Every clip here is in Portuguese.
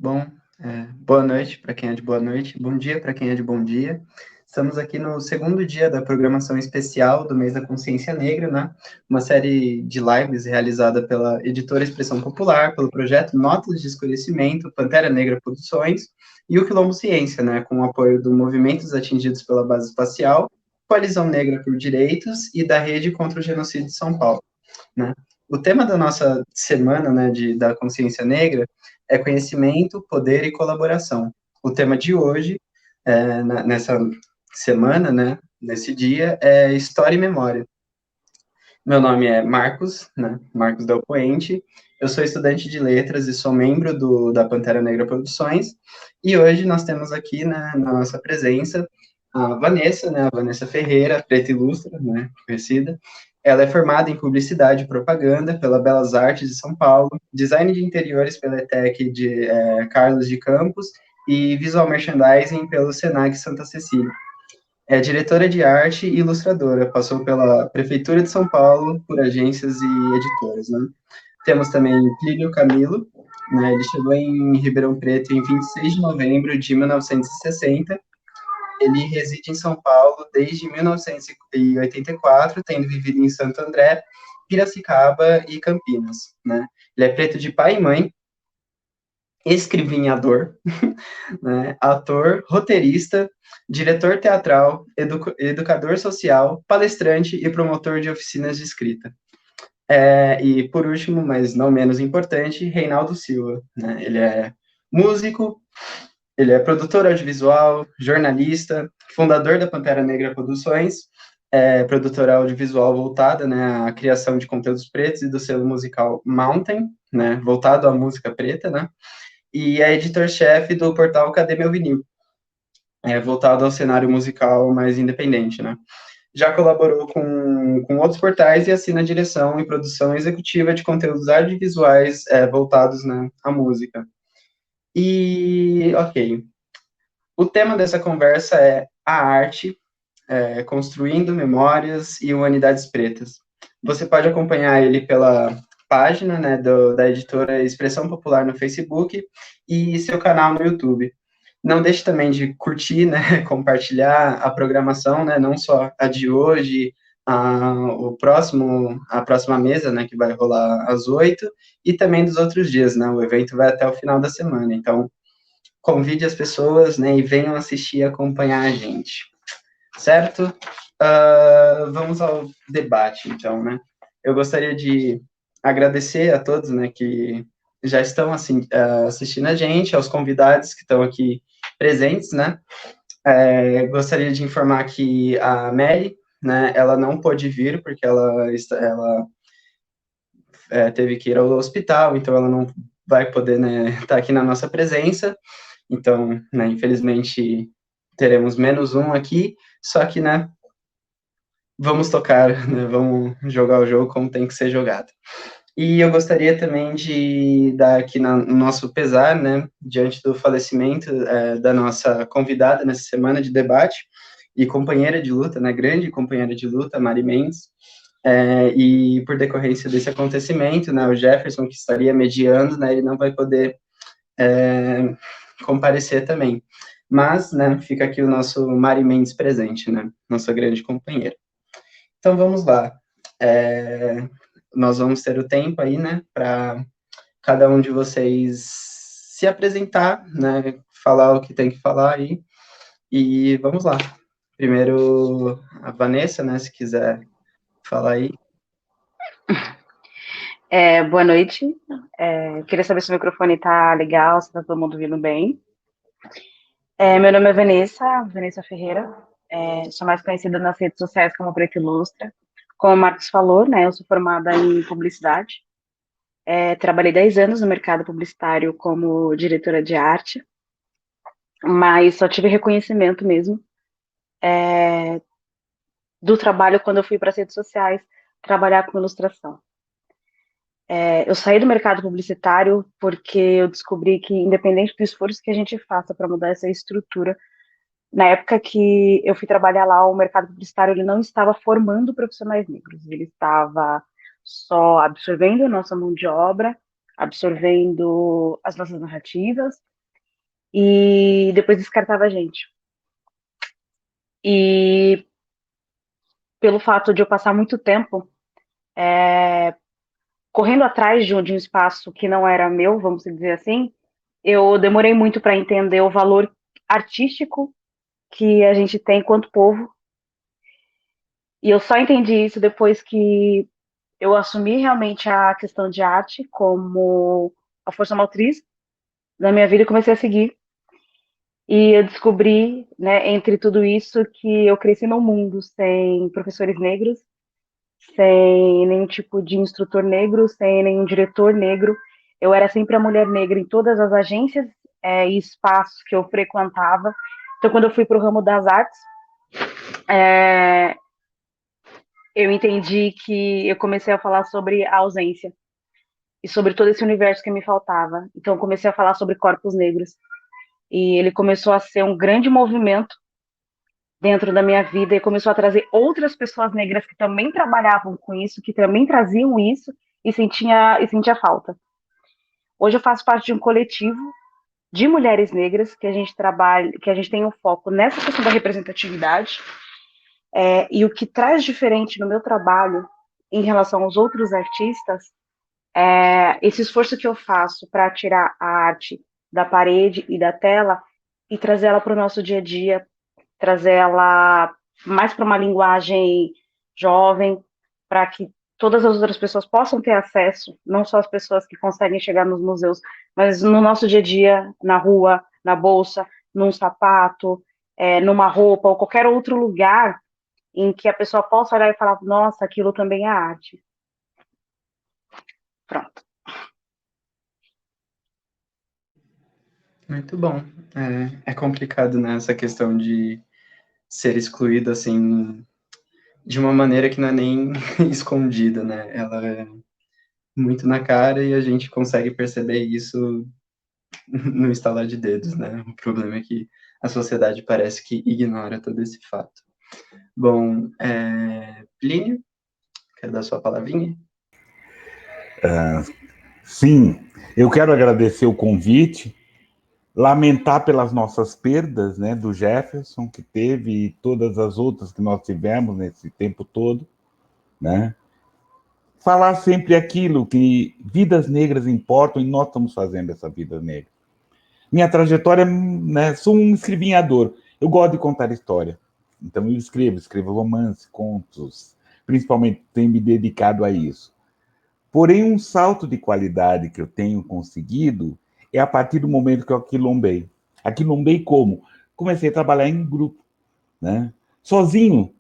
Bom, boa noite para quem é de boa noite, bom dia para quem é de bom dia. Estamos aqui no segundo dia da programação especial do Mês da Consciência Negra, né? Uma série de lives realizada pela editora Expressão Popular, pelo projeto Notas de Escurecimento, Pantera Negra Produções e o Quilombo Ciência, né? Com o apoio do Movimentos Atingidos pela Base Espacial, Coalizão Negra por Direitos e da Rede contra o Genocídio de São Paulo, né? O tema da nossa semana, né, da consciência negra é conhecimento, poder e colaboração. O tema de hoje, nessa semana, né, nesse dia, é história e memória. Meu nome é Marcos, né, Marcos Del Poente. Eu sou estudante de letras e sou membro da Pantera Negra Produções. E hoje nós temos aqui, né, na nossa presença a Vanessa, né, a Vanessa Ferreira, preta ilustra, né, conhecida. Ela é formada em Publicidade e Propaganda pela Belas Artes de São Paulo, Design de Interiores pela ETEC de Carlos de Campos e Visual Merchandising pelo Senac Santa Cecília. É diretora de arte e ilustradora, passou pela Prefeitura de São Paulo, por agências e editoras, né? Temos também Plínio Camilo, né? Ele chegou em Ribeirão Preto em 26 de novembro de 1960. Ele reside em São Paulo desde 1984, tendo vivido em Santo André, Piracicaba e Campinas, né? Ele é preto de pai e mãe, escrivinhador, né, ator, roteirista, diretor teatral, educador social, palestrante e promotor de oficinas de escrita. E, por último, mas não menos importante, Reinaldo Silva. Né? Ele é músico, ele é produtor audiovisual, jornalista, fundador da Pantera Negra Produções, produtora audiovisual voltada, né, à criação de conteúdos pretos e do selo musical Mountain, né, voltado à música preta, né, e é editor-chefe do portal Cadê Meu Vinil, voltado ao cenário musical mais independente, né. Já colaborou com outros portais e assina a direção e produção executiva de conteúdos audiovisuais voltados, né, à música. E, ok, o tema dessa conversa é a arte, construindo memórias e humanidades pretas. Você pode acompanhar ele pela página, né, da editora Expressão Popular no Facebook e seu canal no YouTube. Não deixe também de curtir, né, compartilhar a programação, né, não só a de hoje, a próxima mesa, né, que vai rolar às 8, e também dos outros dias, né, o evento vai até o final da semana, então convide as pessoas, né, e venham assistir e acompanhar a gente, certo? Vamos ao debate, então, né, eu gostaria de agradecer a todos, né, que já estão assim, assistindo a gente, aos convidados que estão aqui presentes, né? Gostaria de informar que a Mary, né, ela não pôde vir porque ela teve que ir ao hospital, então ela não vai poder, né, estar aqui na nossa presença. Então, né, infelizmente teremos menos um aqui, só que, né, vamos tocar, né, vamos jogar o jogo como tem que ser jogado. E eu gostaria também de dar aqui no nosso pesar, né, diante do falecimento da nossa convidada nessa semana de debate e companheira de luta, né, grande companheira de luta, Mari Mendes, e por decorrência desse acontecimento, né, o Jefferson, que estaria mediando, né, ele não vai poder comparecer também. Mas, né, fica aqui o nosso Mari Mendes presente, né, nossa grande companheira. Então, vamos lá. Nós vamos ter o tempo aí, né, para cada um de vocês se apresentar, né, falar o que tem que falar aí, e vamos lá. Primeiro, a Vanessa, né, se quiser falar aí. Boa noite. Queria saber se o microfone tá legal, se tá todo mundo ouvindo bem. Meu nome é Vanessa Ferreira. Sou mais conhecida nas redes sociais como Preta Ilustra. Como o Marcos falou, né, eu sou formada em publicidade. Trabalhei 10 anos no mercado publicitário como diretora de arte, mas só tive reconhecimento mesmo do trabalho quando eu fui para as redes sociais trabalhar com ilustração. Eu saí do mercado publicitário porque eu descobri que, independente do esforço que a gente faça para mudar essa estrutura, na época que eu fui trabalhar lá, o mercado publicitário ele não estava formando profissionais negros, ele estava só absorvendo a nossa mão de obra, absorvendo as nossas narrativas e depois descartava a gente. E pelo fato de eu passar muito tempo correndo atrás de um espaço que não era meu, vamos dizer assim, eu demorei muito para entender o valor artístico que a gente tem enquanto povo. E eu só entendi isso depois que eu assumi realmente a questão de arte como a força motriz da minha vida e comecei a seguir. E eu descobri, né, entre tudo isso, que eu cresci num mundo sem professores negros, sem nenhum tipo de instrutor negro, sem nenhum diretor negro. Eu era sempre a mulher negra em todas as agências e espaços que eu frequentava. Então, quando eu fui para o ramo das artes, eu entendi que eu comecei a falar sobre a ausência e sobre todo esse universo que me faltava. Então, eu comecei a falar sobre corpos negros. E ele começou a ser um grande movimento dentro da minha vida e começou a trazer outras pessoas negras que também trabalhavam com isso, que também traziam isso e sentia falta. Hoje eu faço parte de um coletivo de mulheres negras que a gente trabalha, que a gente tem um foco nessa questão da representatividade e o que traz diferente no meu trabalho em relação aos outros artistas é esse esforço que eu faço para tirar a arte da parede e da tela e trazer ela para o nosso dia a dia, trazer ela mais para uma linguagem jovem, para que todas as outras pessoas possam ter acesso, não só as pessoas que conseguem chegar nos museus, mas no nosso dia a dia, na rua, na bolsa, num sapato, numa roupa ou qualquer outro lugar em que a pessoa possa olhar e falar, nossa, aquilo também é arte. Pronto. Muito bom. É complicado, né, essa questão de ser excluído, assim, de uma maneira que não é nem escondida, né? Ela é muito na cara e a gente consegue perceber isso no estalar de dedos, né? O problema é que a sociedade parece que ignora todo esse fato. Bom, Plínio, quer dar sua palavrinha? Sim, eu quero agradecer o convite, lamentar pelas nossas perdas, né, do Jefferson que teve e todas as outras que nós tivemos nesse tempo todo, né? Falar sempre aquilo que vidas negras importam e nós estamos fazendo essa vida negra. Minha trajetória, né, sou um escrivinhador. Eu gosto de contar história. Então eu escrevo romance, contos, principalmente tenho me dedicado a isso. Porém, um salto de qualidade que eu tenho conseguido é a partir do momento que eu aquilombei. Aquilombei como? Comecei a trabalhar em grupo, né? Sozinho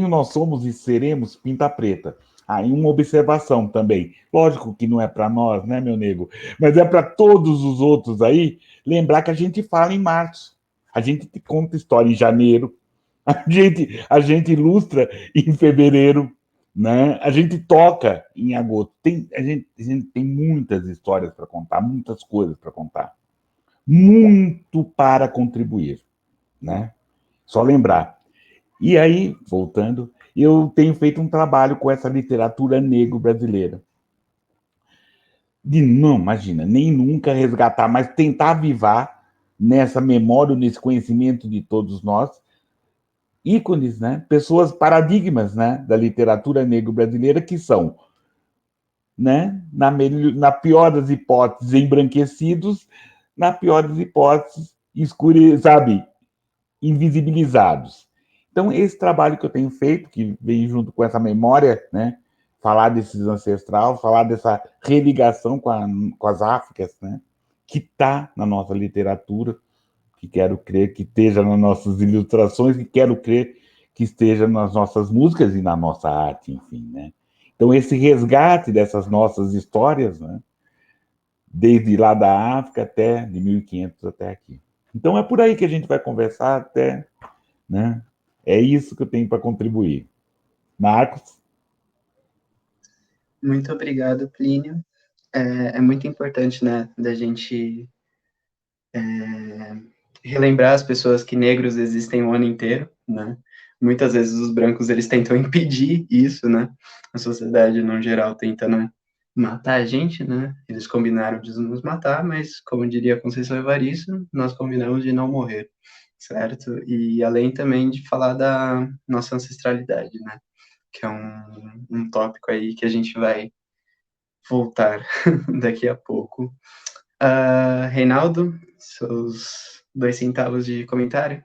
nós somos e seremos pinta preta. Aí uma observação também. Lógico que não é para nós, né, meu nego? Mas é para todos os outros aí lembrar que a gente fala em março. A gente conta história em janeiro. A gente ilustra em fevereiro, né? A gente toca em agosto. A gente tem muitas histórias para contar, muitas coisas para contar. Muito para contribuir, né? Só lembrar. E aí, voltando, eu tenho feito um trabalho com essa literatura negro brasileira. De não, imagina, nem nunca resgatar, mas tentar avivar nessa memória, nesse conhecimento de todos nós, ícones, né? Pessoas, paradigmas, né? Da literatura negro brasileira que são, né? Na pior das hipóteses, embranquecidos, na pior das hipóteses, sabe? Invisibilizados. Então, esse trabalho que eu tenho feito, que vem junto com essa memória, né? Falar desses ancestrais, falar dessa religação com as Áfricas, né? Que está na nossa literatura, que quero crer que esteja nas nossas ilustrações, que quero crer que esteja nas nossas músicas e na nossa arte, enfim, né? Então, esse resgate dessas nossas histórias, né? Desde lá da África até, de 1500 até aqui. Então, é por aí que a gente vai conversar até, né? É isso que eu tenho para contribuir. Marcos? Muito obrigado, Plínio. É muito importante, né, da gente relembrar as pessoas que negros existem o ano inteiro, né? Muitas vezes os brancos, eles tentam impedir isso, né? A sociedade, no geral, tenta, né, matar a gente, né? Eles combinaram de nos matar, mas, como diria Conceição Evaristo, nós combinamos de não morrer, certo? E além também de falar da nossa ancestralidade, né? Que é um tópico aí que a gente vai voltar daqui a pouco. Reinaldo, seus 2 centavos de comentário?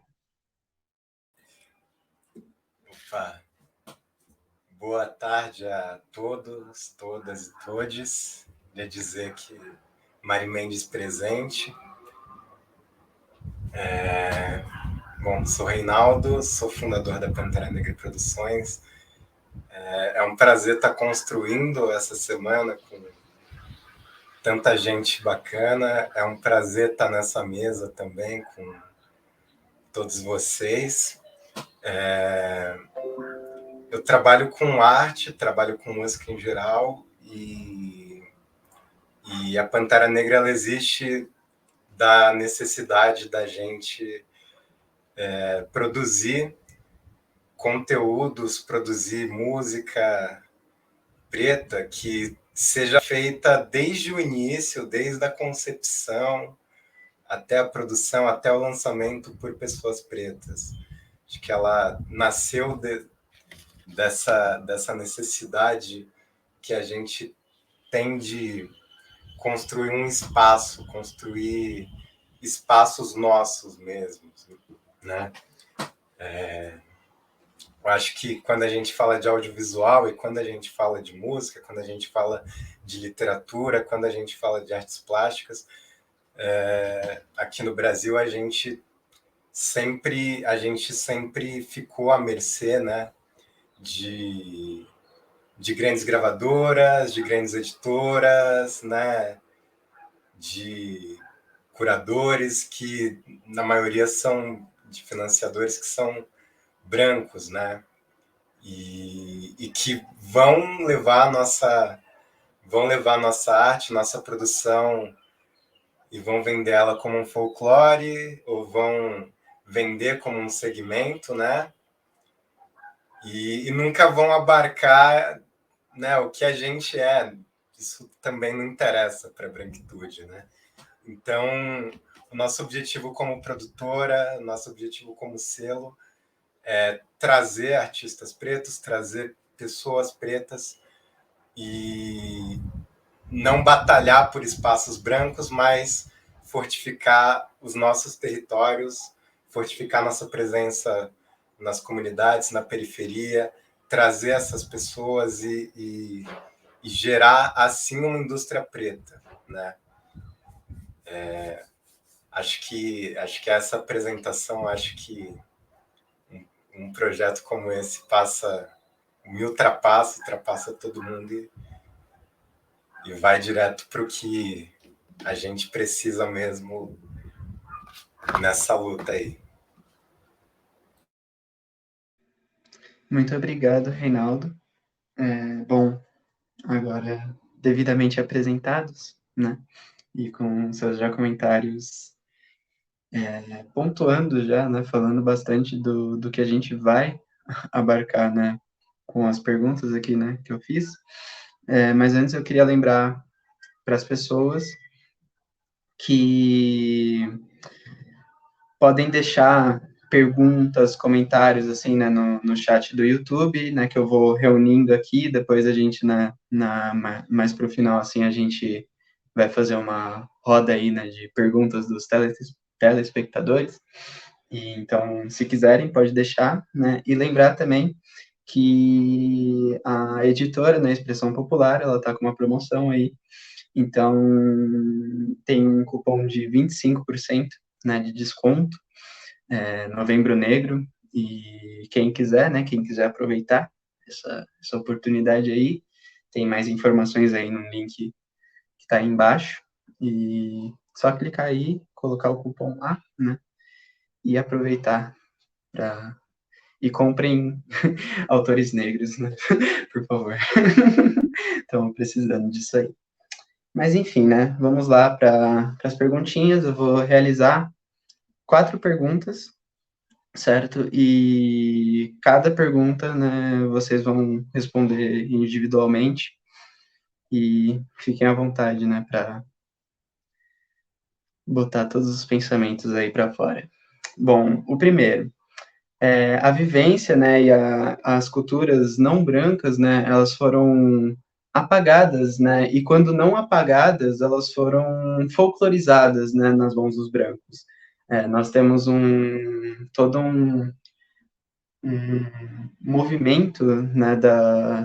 Opa, boa tarde a todos, todas e todes. Queria dizer que Mari Mendes presente. Bom, sou Reinaldo, sou fundador da Pantera Negra Produções. É um prazer estar construindo essa semana com tanta gente bacana. É um prazer estar nessa mesa também com todos vocês. Eu trabalho com arte, trabalho com música em geral e a Pantera Negra ela existe da necessidade da gente produzir conteúdos, produzir música preta que seja feita desde o início, desde a concepção até a produção, até o lançamento por pessoas pretas. Acho que ela nasceu dessa necessidade que a gente tem de construir um espaço, construir espaços nossos mesmos, né? Eu acho que quando a gente fala de audiovisual e quando a gente fala de música, quando a gente fala de literatura, quando a gente fala de artes plásticas, aqui no Brasil a gente sempre ficou à mercê, né, de grandes gravadoras, de grandes editoras, né, de curadores que na maioria são de financiadores que são brancos, né, e que vão levar nossa arte, nossa produção e vão vender ela como um folclore ou vão vender como um segmento, né? E nunca vão abarcar, né, o que a gente é. Isso também não interessa para a branquitude, né? Então, o nosso objetivo como produtora, nosso objetivo como selo é trazer artistas pretos, trazer pessoas pretas e não batalhar por espaços brancos, mas fortificar os nossos territórios, fortificar nossa presença nas comunidades, na periferia, trazer essas pessoas e gerar, assim, uma indústria preta, né? Acho que essa apresentação, acho que um projeto como esse me ultrapassa todo mundo e vai direto para o que a gente precisa mesmo nessa luta aí. Muito obrigado, Reinaldo. Bom, agora devidamente apresentados, né? E com seus já comentários pontuando já, né? Falando bastante do que a gente vai abarcar, né? Com as perguntas aqui, né? Que eu fiz. Mas antes eu queria lembrar para as pessoas que podem deixar perguntas, comentários, assim, né, no chat do YouTube, né, que eu vou reunindo aqui, depois a gente, mais para o final, assim, a gente vai fazer uma roda aí, né, de perguntas dos telespectadores, e, então, se quiserem, pode deixar, né, e lembrar também que a editora, né, Expressão Popular, ela tá com uma promoção aí, então, tem um cupom de 25%, né, de desconto, Novembro Negro, e quem quiser, né, quem quiser aproveitar essa oportunidade aí, tem mais informações aí no link que está aí embaixo, e só clicar aí, colocar o cupom lá, né, e aproveitar e comprem autores negros, né, por favor. Estão precisando disso aí. Mas enfim, né, vamos lá para as perguntinhas, eu vou realizar 4 perguntas, certo? E cada pergunta, né, vocês vão responder individualmente, e fiquem à vontade, né, para botar todos os pensamentos aí para fora. Bom, o primeiro, a vivência, né, e as culturas não brancas, né, elas foram apagadas, né, e quando não apagadas, elas foram folclorizadas, né, nas mãos dos brancos. Nós temos todo um movimento, né,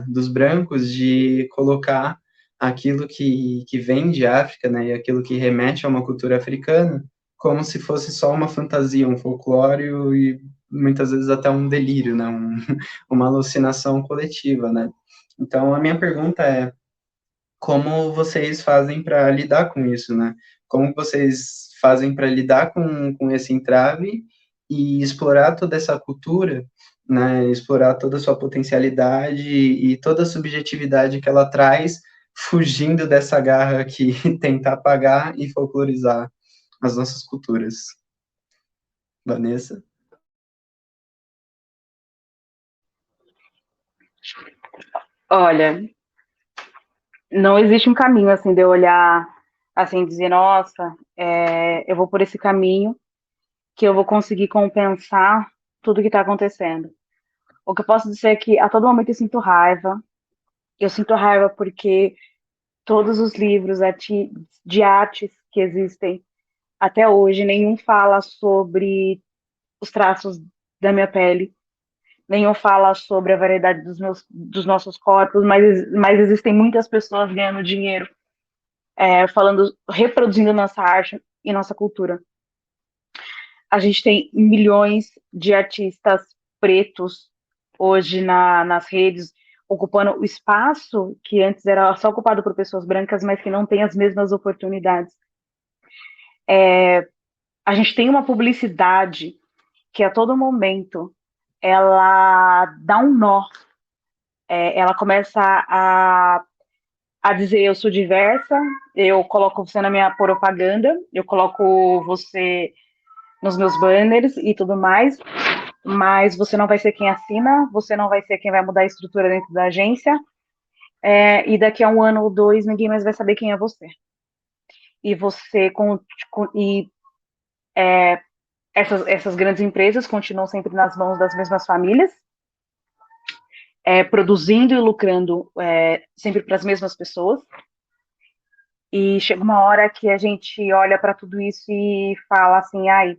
dos brancos de colocar aquilo que vem de África, né, e aquilo que remete a uma cultura africana, como se fosse só uma fantasia, um folclore e muitas vezes até um delírio, né, uma alucinação coletiva, né. Então, a minha pergunta é, como vocês fazem para lidar com isso, né? Como vocês fazem para lidar com esse entrave e explorar toda essa cultura, né? Explorar toda a sua potencialidade e toda a subjetividade que ela traz, fugindo dessa garra que tenta apagar e folclorizar as nossas culturas. Vanessa? Olha, não existe um caminho assim de eu olhar assim, dizer, nossa, eu vou por esse caminho que eu vou conseguir compensar tudo que está acontecendo. O que eu posso dizer é que a todo momento eu sinto raiva. Eu sinto raiva porque todos os livros de artes que existem até hoje, nenhum fala sobre os traços da minha pele, nenhum fala sobre a variedade dos nossos corpos, mas existem muitas pessoas ganhando dinheiro, reproduzindo nossa arte e nossa cultura. A gente tem milhões de artistas pretos hoje nas redes, ocupando o espaço que antes era só ocupado por pessoas brancas, mas que não tem as mesmas oportunidades. A gente tem uma publicidade que a todo momento ela dá um nó, ela começa a dizer eu sou diversa, eu coloco você na minha propaganda, eu coloco você nos meus banners e tudo mais, mas você não vai ser quem assina, você não vai ser quem vai mudar a estrutura dentro da agência, e daqui a 1 ano ou 2 ninguém mais vai saber quem é você. E você essas grandes empresas continuam sempre nas mãos das mesmas famílias, produzindo e lucrando sempre para as mesmas pessoas. E chega uma hora que a gente olha para tudo isso e fala assim, ai,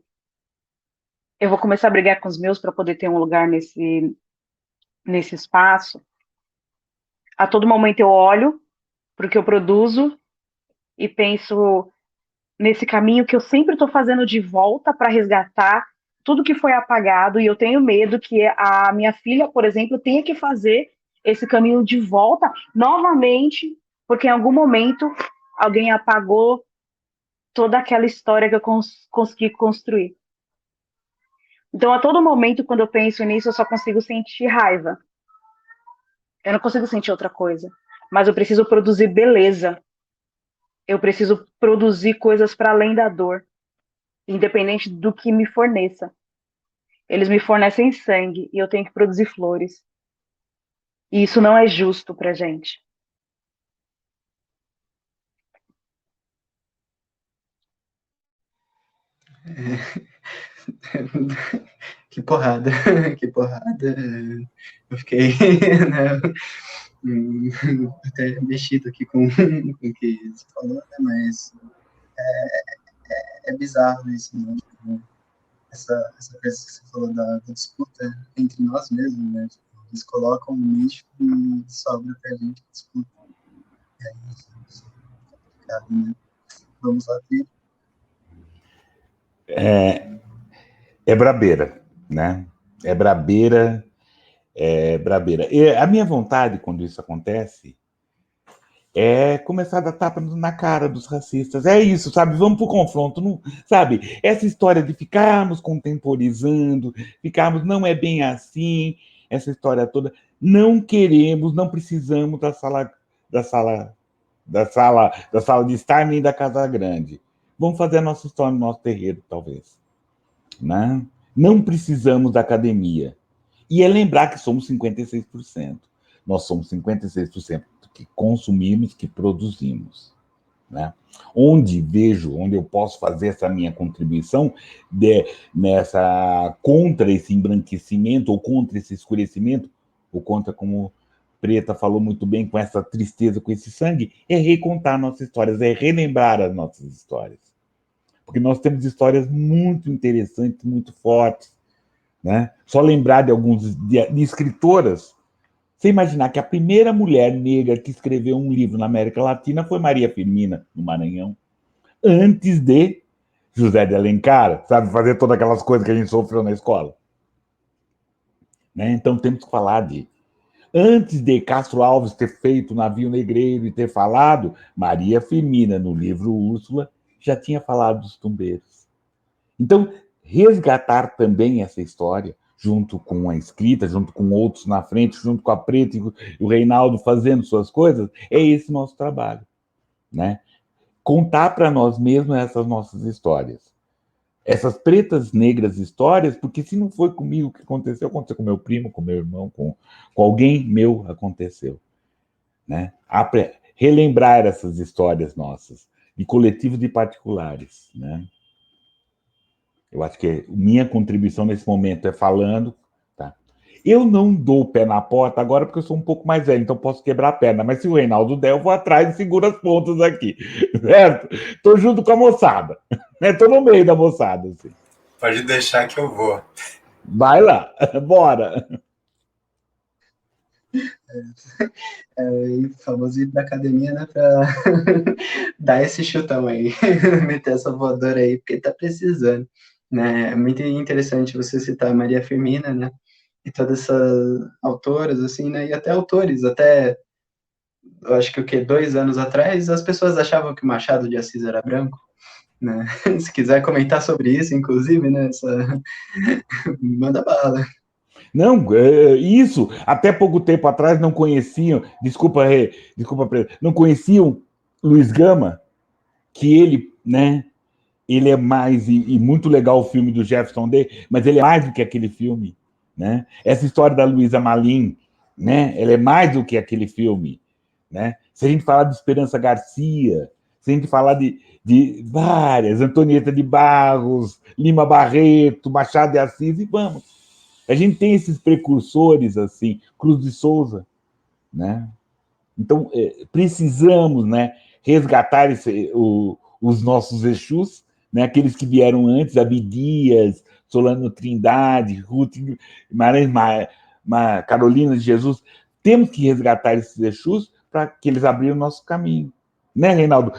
eu vou começar a brigar com os meus para poder ter um lugar nesse espaço. A todo momento eu olho para o que eu produzo e penso nesse caminho que eu sempre estou fazendo de volta para resgatar tudo que foi apagado, e eu tenho medo que a minha filha, por exemplo, tenha que fazer esse caminho de volta novamente, porque em algum momento alguém apagou toda aquela história que eu consegui construir. Então, a todo momento, quando eu penso nisso, eu só consigo sentir raiva. Eu não consigo sentir outra coisa. Mas eu preciso produzir beleza. Eu preciso produzir coisas para além da dor, independente do que me forneça. Eles me fornecem sangue e eu tenho que produzir flores. E isso não é justo pra gente. Que porrada, que porrada. Eu fiquei, né, até mexido aqui com o que você falou, né, mas é bizarro isso, né? Essa coisa que você falou da disputa entre nós mesmos, né? Tipo, eles colocam um lixo e sobra pra gente disputa. E aí, isso é complicado, né? Vamos lá, Pedro. É brabeira, né? É brabeira, é brabeira. E a minha vontade, quando isso acontece, é começar a dar tapa na cara dos racistas. É isso, sabe? Vamos pro confronto, não, sabe? Essa história de ficarmos contemporizando, ficarmos, não é bem assim, essa história toda. Não queremos, não precisamos da sala de estar nem da casa grande. Vamos fazer a nossa história no nosso terreiro, talvez. Né? Não precisamos da academia. E é lembrar que somos 56%. nós somos 56% que consumimos, que produzimos. Né? Onde eu posso fazer essa minha contribuição contra esse embranquecimento, ou contra esse escurecimento, ou contra, como Preta falou muito bem, com essa tristeza, com esse sangue, é recontar nossas histórias, é relembrar as nossas histórias. Porque nós temos histórias muito interessantes, muito fortes. Né? Só lembrar de escritoras. Você imaginar que a primeira mulher negra que escreveu um livro na América Latina foi Maria Firmina, no Maranhão, antes de José de Alencar, sabe, fazer todas aquelas coisas que a gente sofreu na escola. Né? Então temos que falar de... Antes de Castro Alves ter feito o Navio Negreiro e ter falado, Maria Firmina, no livro Úrsula, já tinha falado dos tumbeiros. Então, resgatar também essa história, junto com a escrita, junto com outros na frente, junto com a Preta e o Reinaldo fazendo suas coisas, é esse nosso trabalho. Né? Contar para nós mesmos essas nossas histórias. Essas pretas, negras histórias, porque se não foi comigo que aconteceu com meu primo, com meu irmão, com alguém meu, aconteceu. Né? Relembrar essas histórias nossas, de coletivos e particulares. Né? Eu acho que minha contribuição nesse momento é falando. Tá? Eu não dou o pé na porta agora porque eu sou um pouco mais velho, então posso quebrar a perna. Mas se o Reinaldo der, eu vou atrás e seguro as pontas aqui. Certo? Estou junto com a moçada. Estou no meio da moçada. Assim. Pode deixar que eu vou. Vai lá, bora. O famoso ir pra academia, né, pra dar esse chutão aí, meter essa voadora aí, porque tá precisando, né, é muito interessante você citar a Maria Firmina, né, e todas essas autoras, assim, né, e até autores, eu acho que 2 anos atrás, as pessoas achavam que o Machado de Assis era branco, né, se quiser comentar sobre isso, inclusive, né, manda bala. Não, isso, até pouco tempo atrás não conheciam, desculpa, não conheciam Luiz Gama, que ele, né, ele é mais, e muito legal o filme do Jefferson Day, mas ele é mais do que aquele filme, né? Essa história da Luísa Malim, né, ela é mais do que aquele filme, né? Se a gente falar de Esperança Garcia, se a gente falar de várias, Antonieta de Barros, Lima Barreto, Machado de Assis, e vamos. A gente tem esses precursores, assim, Cruz de Souza, né? Então, precisamos, né, resgatar os nossos Exus, né, aqueles que vieram antes, Abdias, Solano Trindade, Ruth, Carolina de Jesus. Temos que resgatar esses Exus para que eles abriram o nosso caminho. Né, Reinaldo?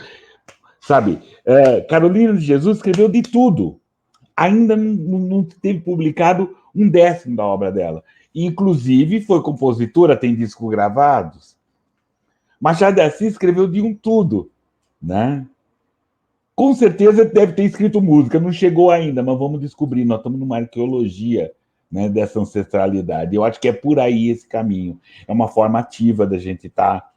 Sabe, Carolina de Jesus escreveu de tudo. Ainda não teve publicado 1/10 da obra dela. Inclusive, foi compositora, tem discos gravados. Machado de Assis escreveu de um tudo, né? Com certeza deve ter escrito música, não chegou ainda, mas vamos descobrir. Nós estamos numa arqueologia, né, dessa ancestralidade. Eu acho que é por aí esse caminho. É uma forma ativa da gente estar,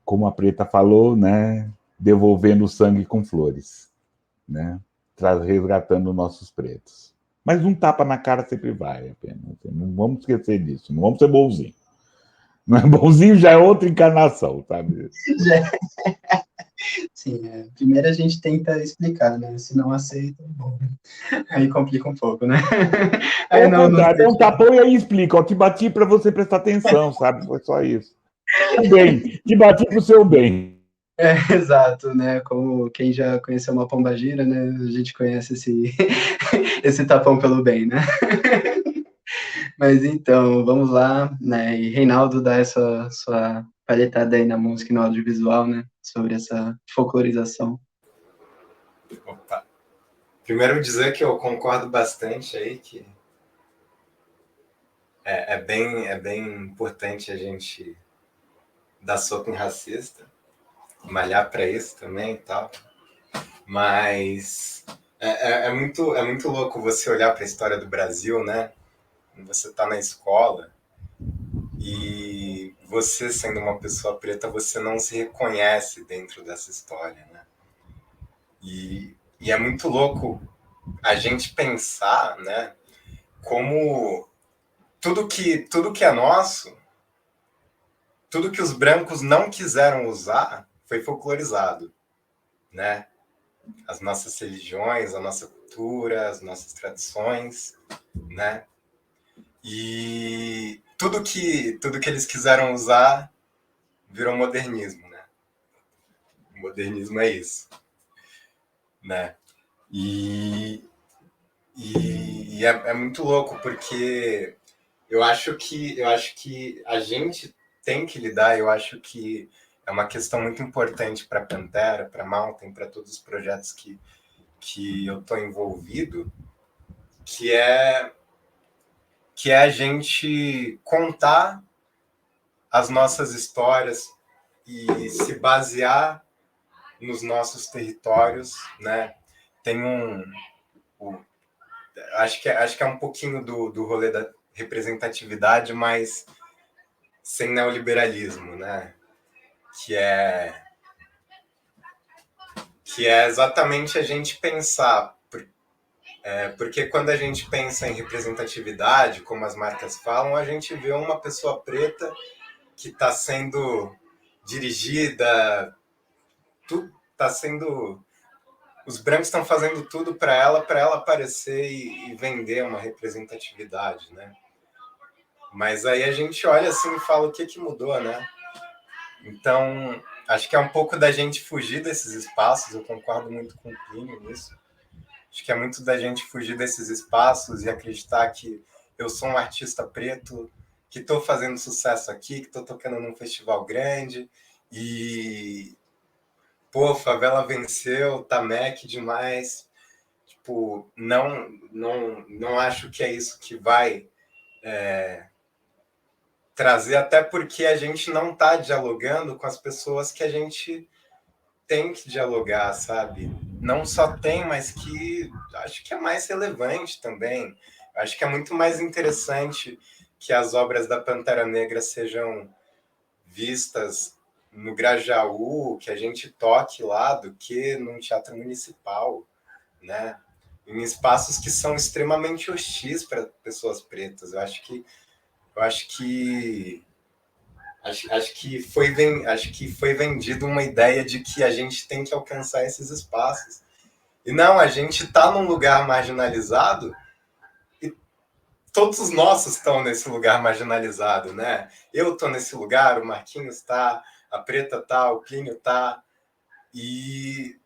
como a Preta falou, né, devolvendo o sangue com flores, né? Resgatando nossos pretos. Mas um tapa na cara sempre vai, apenas. Não vamos esquecer disso, não vamos ser bonzinho. Não é bonzinho, já é outra encarnação, sabe? Sim, primeiro a gente tenta explicar, né? Se não aceita, bom, aí complica um pouco, né? Aí não dá um tapão e aí explica. Ó, te bati para você prestar atenção, sabe? Foi só isso. O bem, te bati pro seu bem. Exato, né? Como quem já conheceu uma pombagira, né? A gente conhece esse tapão pelo bem, né? Mas então, vamos lá, né? E Reinaldo dá essa sua palhetada aí na música e no audiovisual, né? Sobre essa folclorização. Opa. Primeiro dizer que eu concordo bastante aí, que é bem importante a gente dar soco em racista, malhar para isso também e tal. Mas é muito louco você olhar para a história do Brasil, né? Você tá na escola e você, sendo uma pessoa preta, você não se reconhece dentro dessa história, né? E é muito louco a gente pensar, né, como tudo que é nosso tudo que os brancos não quiseram usar foi folclorizado, né? As nossas religiões, a nossa cultura, as nossas tradições, né? E tudo que eles quiseram usar virou modernismo, né? O modernismo é isso, né? E é muito louco, porque eu acho que a gente tem que lidar, eu acho que é uma questão muito importante para a Pantera, para a Mountain, para todos os projetos que eu estou envolvido, que é a gente contar as nossas histórias e se basear nos nossos territórios, né? Tem acho que é um pouquinho do rolê da representatividade, mas sem neoliberalismo, né? Que é exatamente a gente pensar, porque quando a gente pensa em representatividade, como as marcas falam, a gente vê uma pessoa preta que está sendo dirigida, tudo está sendo, os brancos estão fazendo tudo para ela aparecer e vender uma representatividade, né? Mas aí a gente olha assim e fala, o que mudou, né? Então, acho que é um pouco da gente fugir desses espaços, eu concordo muito com o Plínio nisso. Acho que é muito da gente fugir desses espaços e acreditar que eu sou um artista preto, que estou fazendo sucesso aqui, que estou tocando num festival grande e, pô, favela venceu, tá Mac demais. Tipo, não acho que é isso que vai trazer, até porque a gente não está dialogando com as pessoas que a gente tem que dialogar, sabe? Não só tem, mas que acho que é mais relevante também. Acho que é muito mais interessante que as obras da Pantera Negra sejam vistas no Grajaú, que a gente toque lá, do que num teatro municipal, né? Em espaços que são extremamente hostis para pessoas pretas. Acho que foi vendido uma ideia de que a gente tem que alcançar esses espaços. E não, a gente está num lugar marginalizado e todos os nossos estão nesse lugar marginalizado, né? Eu estou nesse lugar, o Marquinhos está, a Preta está, o Plínio está. E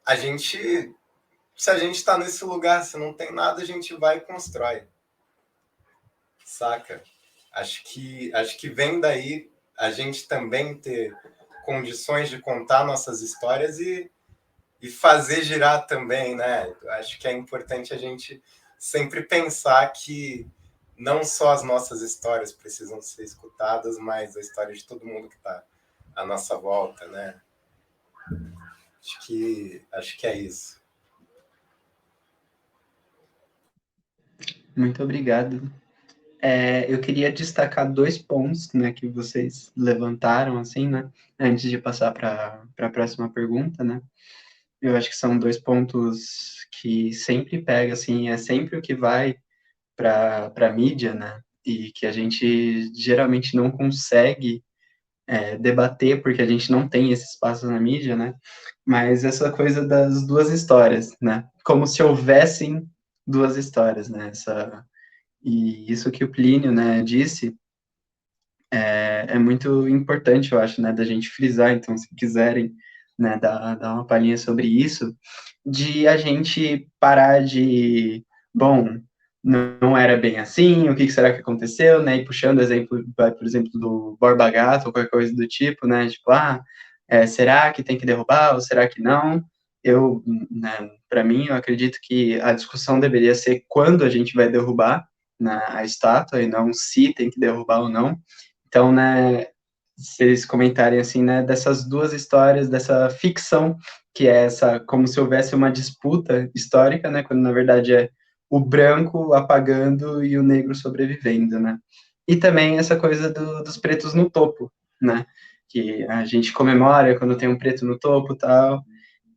se a gente está nesse lugar, se não tem nada, a gente vai e constrói. Saca? Acho que vem daí a gente também ter condições de contar nossas histórias e fazer girar também, né? Acho que é importante a gente sempre pensar que não só as nossas histórias precisam ser escutadas, mas a história de todo mundo que está à nossa volta, né? Acho que é isso. Muito obrigado. Eu queria destacar 2 pontos, né, que vocês levantaram, assim, né, antes de passar para a próxima pergunta, né. Eu acho que são 2 pontos que sempre pega, assim, é sempre o que vai para a mídia, né, e que a gente geralmente não consegue debater, porque a gente não tem esse espaço na mídia, né, mas essa coisa das 2 histórias, né, como se houvessem 2 histórias, né, e isso que o Plínio, né, disse, é muito importante, eu acho, né, da gente frisar, então, se quiserem, né, dar uma palhinha sobre isso, de a gente parar de, bom, não era bem assim, o que será que aconteceu, né, e puxando exemplo, por exemplo, do Borba Gato, ou qualquer coisa do tipo, né, tipo, será que tem que derrubar, ou será que não? Né, para mim, eu acredito que a discussão deveria ser quando a gente vai derrubar, né, a estátua, e não se tem que derrubar ou não. Então, né, se eles comentarem assim, né, dessas 2 histórias, dessa ficção, que é essa, como se houvesse uma disputa histórica, né, quando na verdade é o branco apagando e o negro sobrevivendo, né. E também essa coisa dos pretos no topo, né, que a gente comemora quando tem um preto no topo e tal,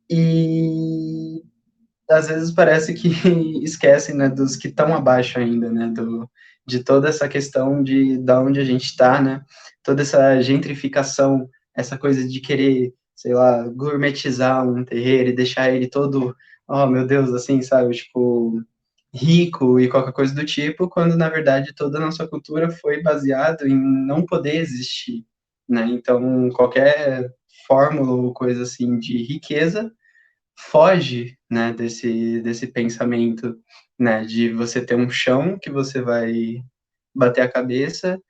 e às vezes parece que esquecem, né, dos que estão abaixo ainda, né, de toda essa questão de da onde a gente está, né? Toda essa gentrificação, essa coisa de querer, sei lá, gourmetizar um terreiro e deixar ele todo, oh meu Deus, assim, sabe, tipo, rico e qualquer coisa do tipo, quando na verdade toda a nossa cultura foi baseada em não poder existir, né? Então, qualquer fórmula ou coisa assim de riqueza foge, né, desse pensamento, né, de você ter um chão que você vai bater a cabeça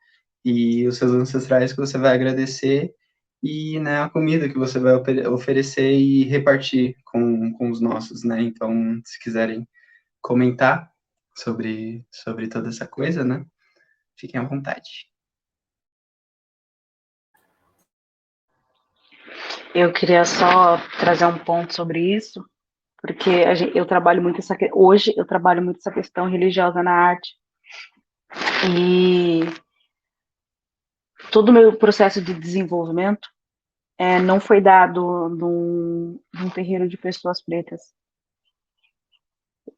e os seus ancestrais que você vai agradecer e, né, a comida que você vai oferecer e repartir com os nossos, né? Então, se quiserem comentar sobre toda essa coisa, né, fiquem à vontade. Eu queria só trazer um ponto sobre isso, porque eu trabalho muito hoje eu trabalho muito essa questão religiosa na arte. E todo o meu processo de desenvolvimento não foi dado num terreiro de pessoas pretas.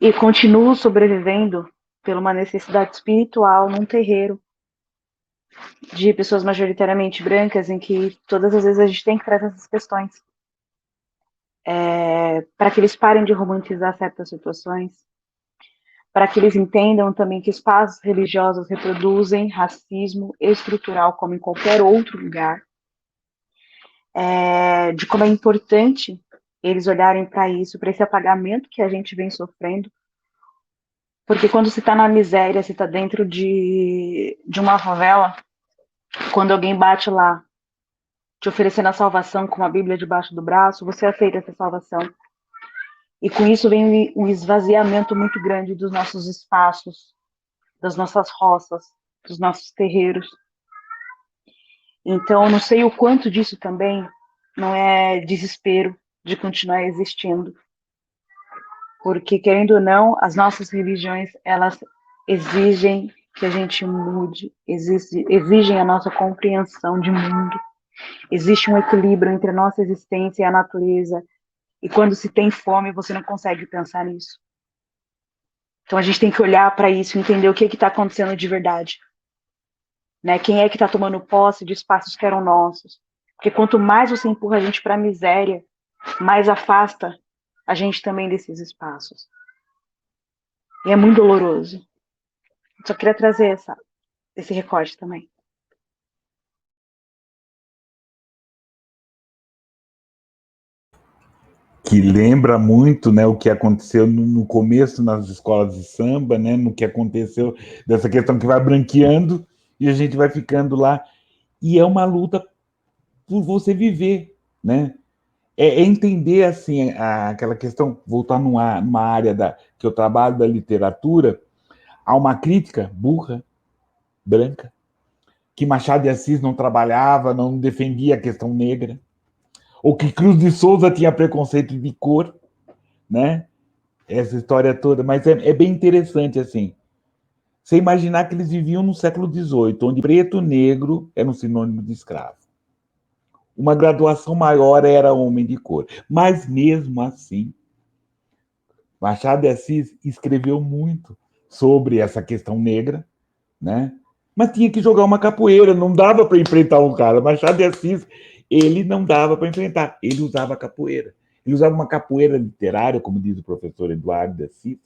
E continuo sobrevivendo por uma necessidade espiritual num terreiro de pessoas majoritariamente brancas, em que todas as vezes a gente tem que trazer essas questões. Para que eles parem de romantizar certas situações, para que eles entendam também que espaços religiosos reproduzem racismo estrutural como em qualquer outro lugar, de como é importante eles olharem para isso, para esse apagamento que a gente vem sofrendo, porque quando se está na miséria, se está dentro de uma favela, quando alguém bate lá, te oferecendo a salvação com a Bíblia debaixo do braço, você aceita essa salvação. E com isso vem um esvaziamento muito grande dos nossos espaços, das nossas roças, dos nossos terreiros. Então, eu não sei o quanto disso também não é desespero de continuar existindo. Porque, querendo ou não, as nossas religiões, elas exigem que a gente mude, exigem a nossa compreensão de mundo. Existe um equilíbrio entre a nossa existência e a natureza. E quando se tem fome, você não consegue pensar nisso. Então a gente tem que olhar para isso e entender o que está acontecendo de verdade. Né? Quem é que está tomando posse de espaços que eram nossos? Porque quanto mais você empurra a gente para a miséria, mais afasta a gente também desses espaços. E é muito doloroso. Só queria trazer esse recorte também. Que lembra muito, né, o que aconteceu no começo nas escolas de samba, né, no que aconteceu dessa questão que vai branqueando e a gente vai ficando lá. E é uma luta por você viver, né? É entender, assim, aquela questão, voltar numa área que eu trabalho, da literatura, há uma crítica burra, branca, que Machado de Assis não trabalhava, não defendia a questão negra, ou que Cruz de Souza tinha preconceito de cor, né? Essa história toda, mas é bem interessante, assim. Você imaginar que eles viviam no século XVIII, onde preto e negro eram sinônimo de escravo. Uma graduação maior era homem de cor. Mas, mesmo assim, Machado de Assis escreveu muito sobre essa questão negra, né? Mas tinha que jogar uma capoeira, não dava para enfrentar um cara. Machado de Assis, ele não dava para enfrentar, ele usava capoeira. Ele usava uma capoeira literária, como diz o professor Eduardo de Assis,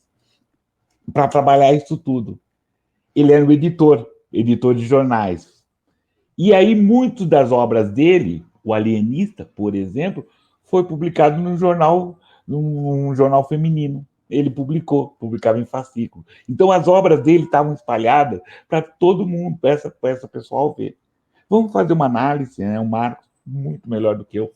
para trabalhar isso tudo. Ele era um editor de jornais. E aí, muitas das obras dele, O Alienista, por exemplo, foi publicado num jornal feminino. Ele publicava em fascículo. Então, as obras dele estavam espalhadas para todo mundo, para essa pessoal ver. Vamos fazer uma análise, né? O Marcos, muito melhor do que eu,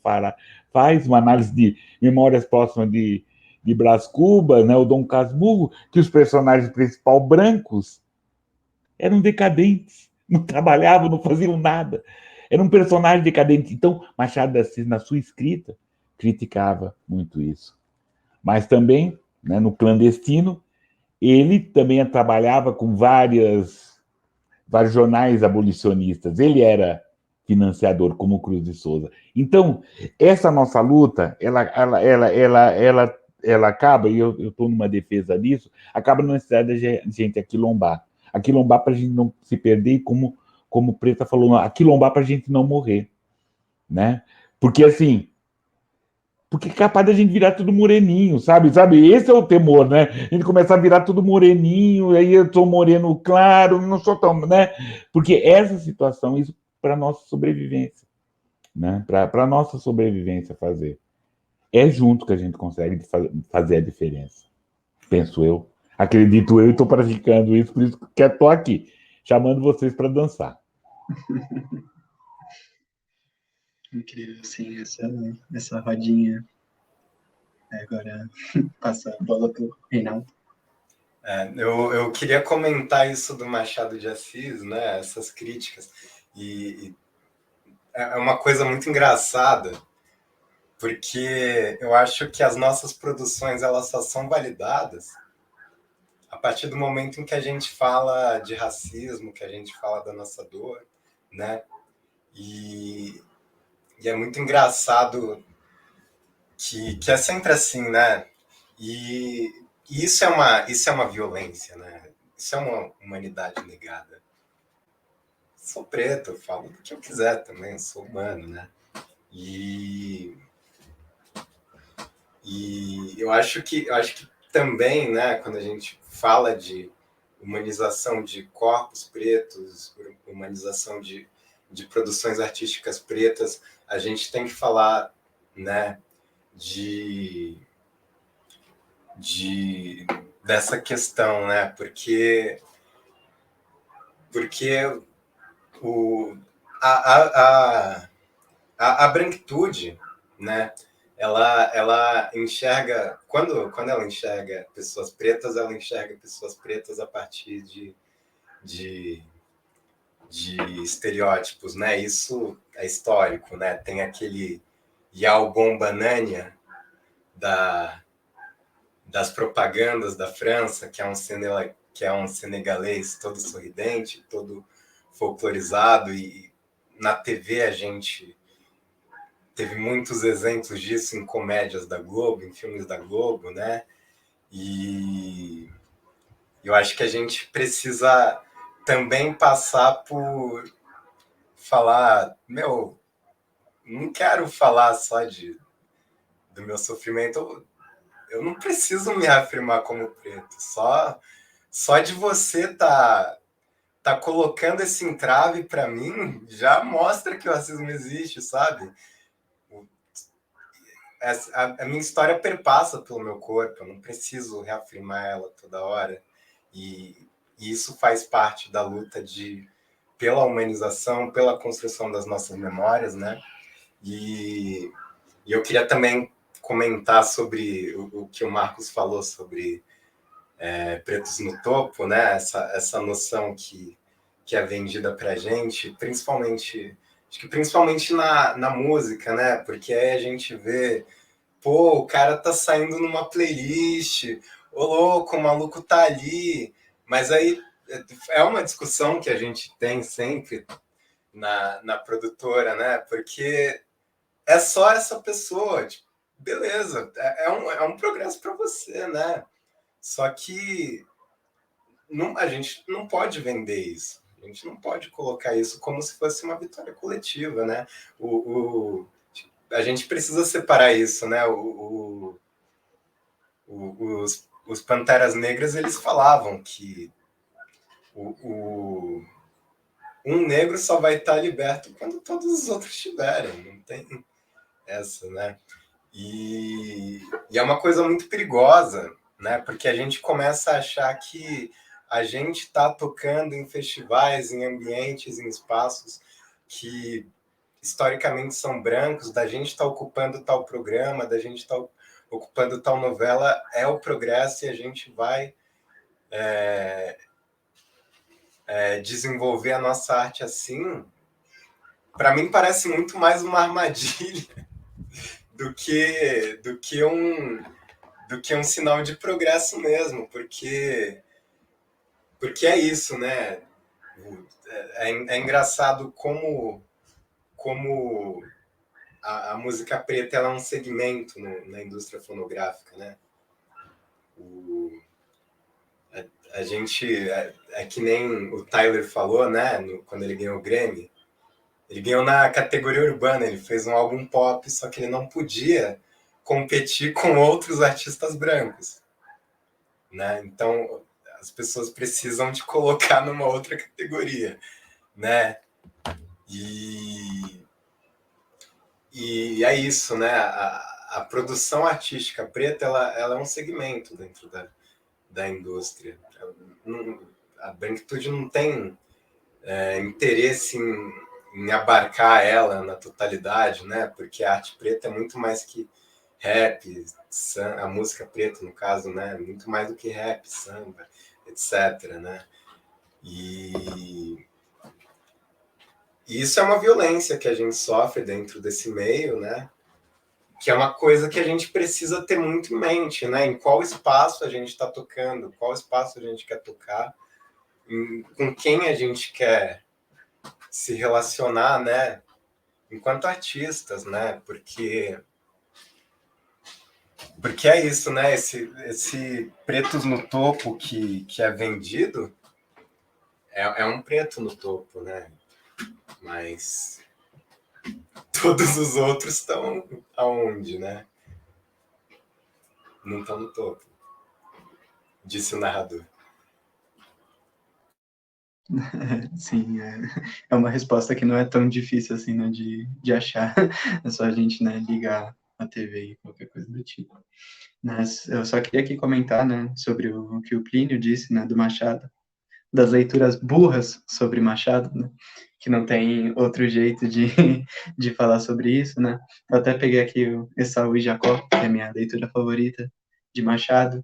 faz uma análise de Memórias Próximas de Brás Cubas, né? O Dom Casmurro, que os personagens principais brancos eram decadentes, não trabalhavam, não faziam nada. Era um personagem decadente. Então, Machado de Assis, na sua escrita, criticava muito isso. Mas também, né, no clandestino, ele também trabalhava com vários jornais abolicionistas. Ele era financiador, como Cruz de Souza. Então, essa nossa luta, ela acaba, e eu estou numa defesa disso, acaba na necessidade da gente aquilombar. aquilombar para a gente não se perder, e como o Preta falou, aquilombar para a gente não morrer, né? Porque assim, porque é capaz da gente virar tudo moreninho, sabe? Esse é o temor, né? A gente começa a virar tudo moreninho, aí eu sou moreno claro, não sou tão, né? Porque essa situação, isso para nossa sobrevivência, né? Para nossa sobrevivência fazer. É junto que a gente consegue fazer a diferença, penso eu. Acredito eu e estou praticando isso, por isso que estou aqui, chamando vocês para dançar. Incrível, sim, essa rodinha. Agora, passa a bola para o Reinaldo. Eu queria comentar isso do Machado de Assis, né? Essas críticas. E é uma coisa muito engraçada, porque eu acho que as nossas produções elas só são validadas a partir do momento em que a gente fala de racismo, que a gente fala da nossa dor, né? E é muito engraçado que é sempre assim, né? E isso é uma violência, né? Isso é uma humanidade negada. Sou preto, eu falo do que eu quiser também, sou humano, né? E eu acho que também, né, quando a gente fala de humanização de corpos pretos, humanização de produções artísticas pretas, a gente tem que falar, né, dessa questão, né? Porque a branquitude, né? Ela enxerga, quando ela enxerga pessoas pretas, ela enxerga pessoas pretas a partir de estereótipos, né? Isso é histórico, né? Tem aquele Yalgon Banania das propagandas da França, que é um senegalês todo sorridente, todo folclorizado, e na TV a gente teve muitos exemplos disso em comédias da Globo, em filmes da Globo, né? E eu acho que a gente precisa também passar por falar, não quero falar só do meu sofrimento, eu não preciso me afirmar como preto, só de você tá colocando esse entrave para mim já mostra que o racismo existe, sabe? A minha história perpassa pelo meu corpo, eu não preciso reafirmar ela toda hora. E isso faz parte da luta pela humanização, pela construção das nossas memórias, né? E eu queria também comentar sobre o que o Marcos falou sobre pretos no topo, né? Essa noção que é vendida para a gente, principalmente na música, né? Porque aí a gente vê, pô, o cara tá saindo numa playlist, ô louco, o maluco tá ali, mas aí é uma discussão que a gente tem sempre na produtora, né? Porque é só essa pessoa, tipo, beleza, é um progresso para você, né? Só que a gente não pode vender isso. A gente não pode colocar isso como se fosse uma vitória coletiva, né? A gente precisa separar isso, né? Os Panteras Negras, eles falavam que um negro só vai estar liberto quando todos os outros estiverem. Não tem essa, né? E é uma coisa muito perigosa, né? Porque a gente começa a achar que a gente está tocando em festivais, em ambientes, em espaços que historicamente são brancos, da gente estar ocupando tal programa, da gente estar ocupando tal novela, é o progresso e a gente vai desenvolver a nossa arte assim. Para mim parece muito mais uma armadilha do que um sinal de progresso mesmo, porque é isso, né? É engraçado como a música preta ela é um segmento na indústria fonográfica, né? a gente, é que nem o Tyler falou, né, quando ele ganhou o Grammy, ele ganhou na categoria urbana, ele fez um álbum pop, só que ele não podia competir com outros artistas brancos, né? Então, as pessoas precisam de colocar numa outra categoria, né? E é isso, né? A produção artística preta, ela é um segmento dentro da indústria. A branquitude não tem interesse em abarcar ela na totalidade, né? Porque a arte preta é muito mais que rap, a música preta, no caso, né? Muito mais do que rap, samba, etc., né? E isso é uma violência que a gente sofre dentro desse meio, né? Que é uma coisa que a gente precisa ter muito em mente, né? Em qual espaço a gente está tocando, qual espaço a gente quer tocar, com quem a gente quer se relacionar, né? Enquanto artistas, né? Porque é isso, né? Esse pretos no topo que é vendido é um preto no topo, né? Mas todos os outros estão aonde, né? Não estão no topo, disse o narrador. Sim, é uma resposta que não é tão difícil assim, né, de achar. É só a gente, né, ligar a TV e qualquer coisa do tipo. Mas eu só queria aqui comentar, né, sobre o que o Plínio disse, né, do Machado, das leituras burras sobre Machado, né, que não tem outro jeito de falar sobre isso, né. Eu até peguei aqui o Esaú e Jacó, que é a minha leitura favorita de Machado,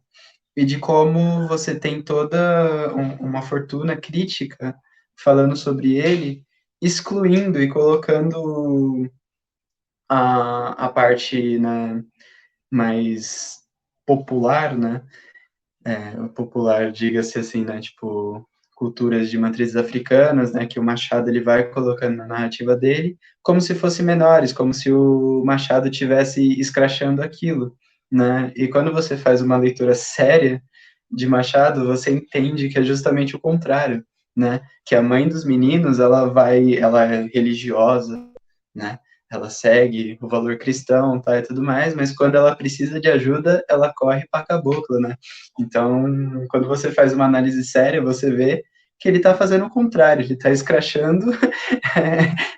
e de como você tem toda uma fortuna crítica falando sobre ele, excluindo e colocando a parte, né, mais popular, né, popular, diga-se assim, né, tipo, culturas de matrizes africanas, né, que o Machado ele vai colocando na narrativa dele, como se fossem menores, como se o Machado tivesse escrachando aquilo, né, e quando você faz uma leitura séria de Machado, você entende que é justamente o contrário, né, que a mãe dos meninos, ela é religiosa, né, ela segue o valor cristão, tá, e tudo mais, mas quando ela precisa de ajuda, ela corre para a cabocla, né? Então, quando você faz uma análise séria, você vê que ele está fazendo o contrário, ele está escrachando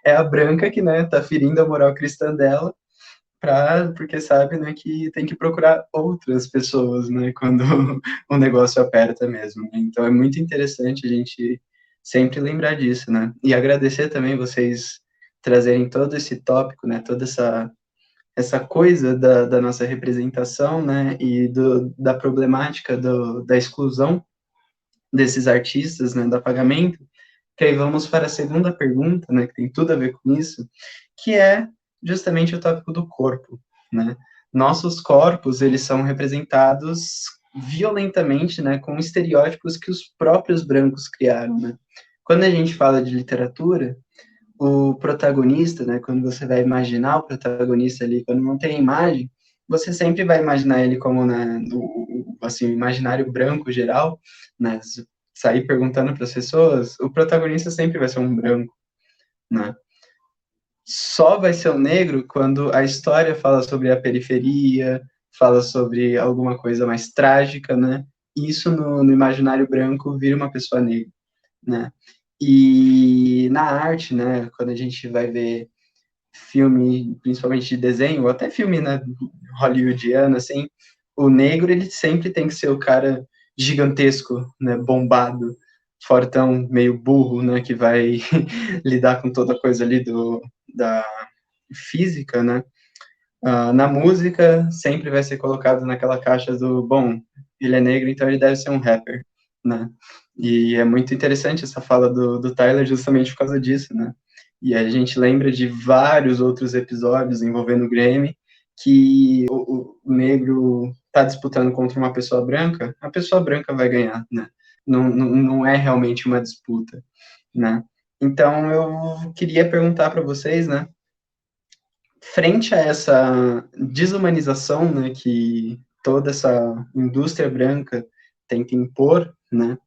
é a branca que, né, tá ferindo a moral cristã dela, porque sabe, né, que tem que procurar outras pessoas, né, quando o negócio aperta mesmo. Então, é muito interessante a gente sempre lembrar disso, né? E agradecer também vocês trazerem todo esse tópico, né, toda essa coisa da nossa representação, né, e da problemática da exclusão desses artistas, né, do apagamento, que aí vamos para a segunda pergunta, né, que tem tudo a ver com isso, que é justamente o tópico do corpo, né? Nossos corpos, eles são representados violentamente, né, com estereótipos que os próprios brancos criaram, né? Quando a gente fala de literatura, o protagonista, né, quando você vai imaginar o protagonista ali, quando não tem imagem, você sempre vai imaginar ele como, né, assim, o imaginário branco geral, né, sair perguntando para as pessoas, o protagonista sempre vai ser um branco, né. Só vai ser um negro quando a história fala sobre a periferia, fala sobre alguma coisa mais trágica, né, e isso no imaginário branco vira uma pessoa negra, né. E na arte, né, quando a gente vai ver filme, principalmente de desenho, ou até filme, né, hollywoodiano, assim, o negro, ele sempre tem que ser o cara gigantesco, né, bombado, fortão, meio burro, né, que vai lidar com toda a coisa ali da física, né. Na música, sempre vai ser colocado naquela caixa do, bom, ele é negro, então ele deve ser um rapper, né. E é muito interessante essa fala do Tyler justamente por causa disso, né. E a gente lembra de vários outros episódios envolvendo o Grammy, que o negro está disputando contra uma pessoa branca, a pessoa branca vai ganhar, né? Não é realmente uma disputa, né? Então, eu queria perguntar para vocês, né? Frente a essa desumanização, né, que toda essa indústria branca tenta impor, né?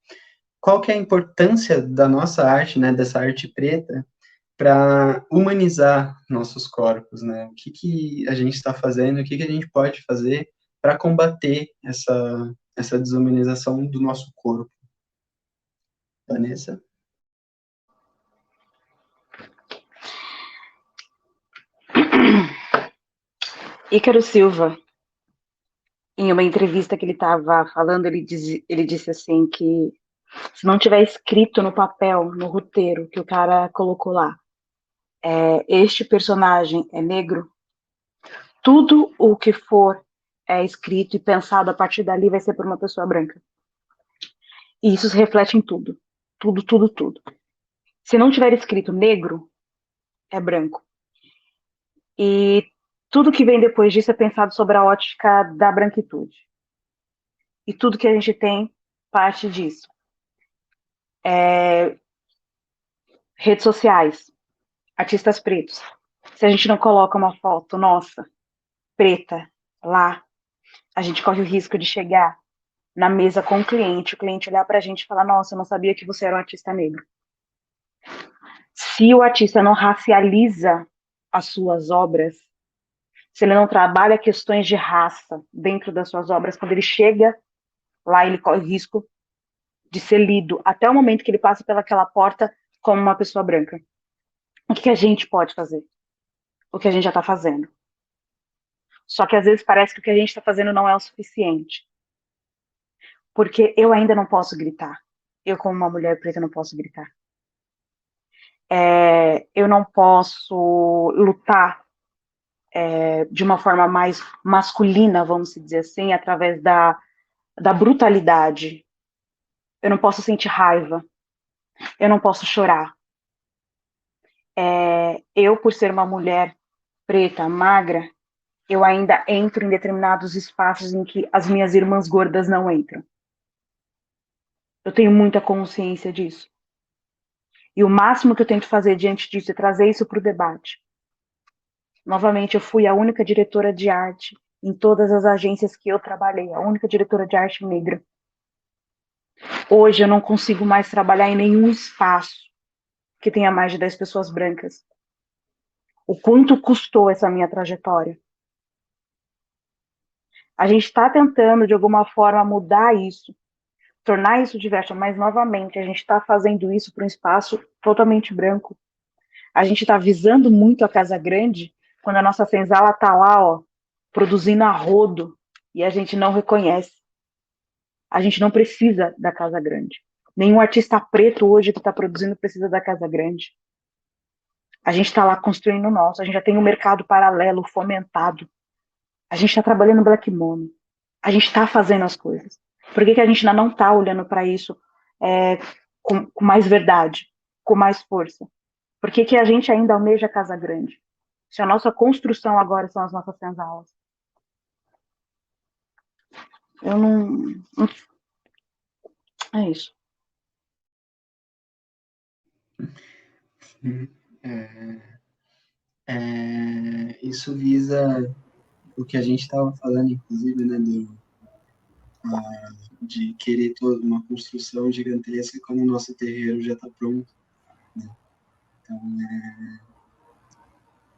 Qual que é a importância da nossa arte, né, dessa arte preta, para humanizar nossos corpos, né? O que a gente está fazendo, o que a gente pode fazer para combater essa desumanização do nosso corpo? Vanessa? Ícaro Silva, em uma entrevista que ele estava falando, ele disse assim que se não tiver escrito no papel, no roteiro que o cara colocou lá, este personagem é negro, tudo o que for escrito e pensado a partir dali vai ser por uma pessoa branca. E isso se reflete em tudo. Tudo, tudo, tudo. Se não tiver escrito negro, é branco. E tudo que vem depois disso é pensado sobre a ótica da branquitude. E tudo que a gente tem parte disso. Redes sociais, artistas pretos. Se a gente não coloca uma foto nossa, preta, lá, a gente corre o risco de chegar na mesa com o cliente olhar pra gente e falar, nossa, eu não sabia que você era um artista negro. Se o artista não racializa as suas obras, se ele não trabalha questões de raça dentro das suas obras, quando ele chega lá, ele corre o risco de ser lido até o momento que ele passa pelaquela porta como uma pessoa branca. O que a gente pode fazer? O que a gente já está fazendo. Só que às vezes parece que o que a gente está fazendo não é o suficiente. Porque eu ainda não posso gritar. Eu, como uma mulher preta, não posso gritar. Eu não posso lutar de uma forma mais masculina, vamos dizer assim, através da brutalidade. Eu não posso sentir raiva. Eu não posso chorar. Eu, por ser uma mulher preta, magra, eu ainda entro em determinados espaços em que as minhas irmãs gordas não entram. Eu tenho muita consciência disso. E o máximo que eu tento fazer diante disso é trazer isso para o debate. Novamente, eu fui a única diretora de arte em todas as agências que eu trabalhei, a única diretora de arte negra. Hoje eu não consigo mais trabalhar em nenhum espaço que tenha mais de 10 pessoas brancas. O quanto custou essa minha trajetória? A gente está tentando, de alguma forma, mudar isso, tornar isso diverso, mas, novamente, a gente está fazendo isso para um espaço totalmente branco. A gente está visando muito a Casa Grande, quando a nossa senzala está lá, ó, produzindo a rodo, e a gente não reconhece. A gente não precisa da Casa Grande. Nenhum artista preto hoje que está produzindo precisa da Casa Grande. A gente está lá construindo o nosso, a gente já tem um mercado paralelo fomentado. A gente está trabalhando no Black Money. A gente está fazendo as coisas. Por que a gente ainda não está olhando para isso com mais verdade, com mais força? Por que a gente ainda almeja a Casa Grande? Se a nossa construção agora são as nossas senzalas. Eu não... É isso. Isso visa o que a gente estava falando, inclusive, né, de querer toda uma construção gigantesca, como o nosso terreiro já está pronto. Né? Então,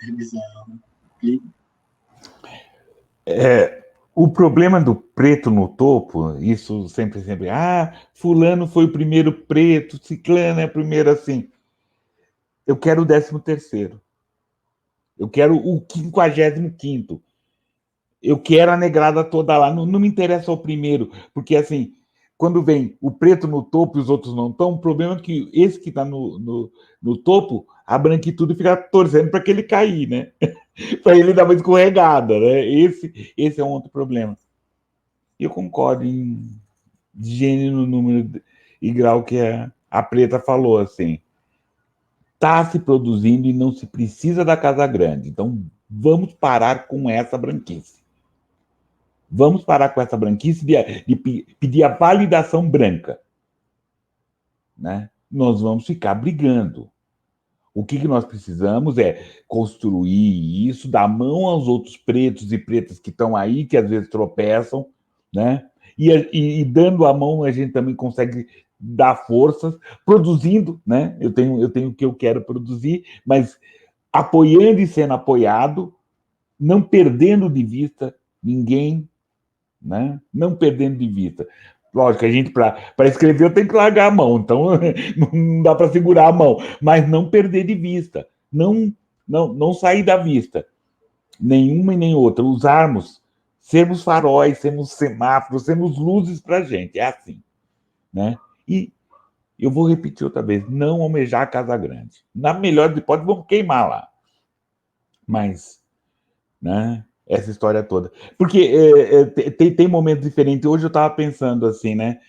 é bizarro. O problema do preto no topo, isso sempre, fulano foi o primeiro preto, ciclano é o primeiro assim. Eu quero o 13º. Eu quero o 55º. Eu quero a negrada toda lá. Não me interessa o primeiro, porque assim, quando vem o preto no topo e os outros não estão, o problema é que esse que está no topo, a branquitude fica torcendo para que ele cair, né? Para ele dar uma escorregada, né? Esse é um outro problema. Eu concordo em gênero, número e grau que a Preta falou, assim. Está se produzindo e não se precisa da Casa Grande. Então, vamos parar com essa branquice. Vamos parar com essa branquice de pedir a validação branca. Né? Nós vamos ficar brigando. O que nós precisamos é construir isso, dar mão aos outros pretos e pretas que estão aí, que às vezes tropeçam, né? e dando a mão a gente também consegue dar forças, produzindo, né? Eu tenho o que eu quero produzir, mas apoiando e sendo apoiado, não perdendo de vista ninguém, né? Não perdendo de vista. Lógico, a gente, para escrever, eu tenho que largar a mão, então não dá para segurar a mão, mas não perder de vista, não sair da vista, nenhuma e nem outra, usarmos, sermos faróis, sermos semáforos, sermos luzes para a gente, é assim, né? E eu vou repetir outra vez, não almejar a Casa Grande. Na melhor hipótese, vamos queimar lá, mas, né? Essa história toda. Porque tem momentos diferentes. Hoje eu estava pensando assim, né?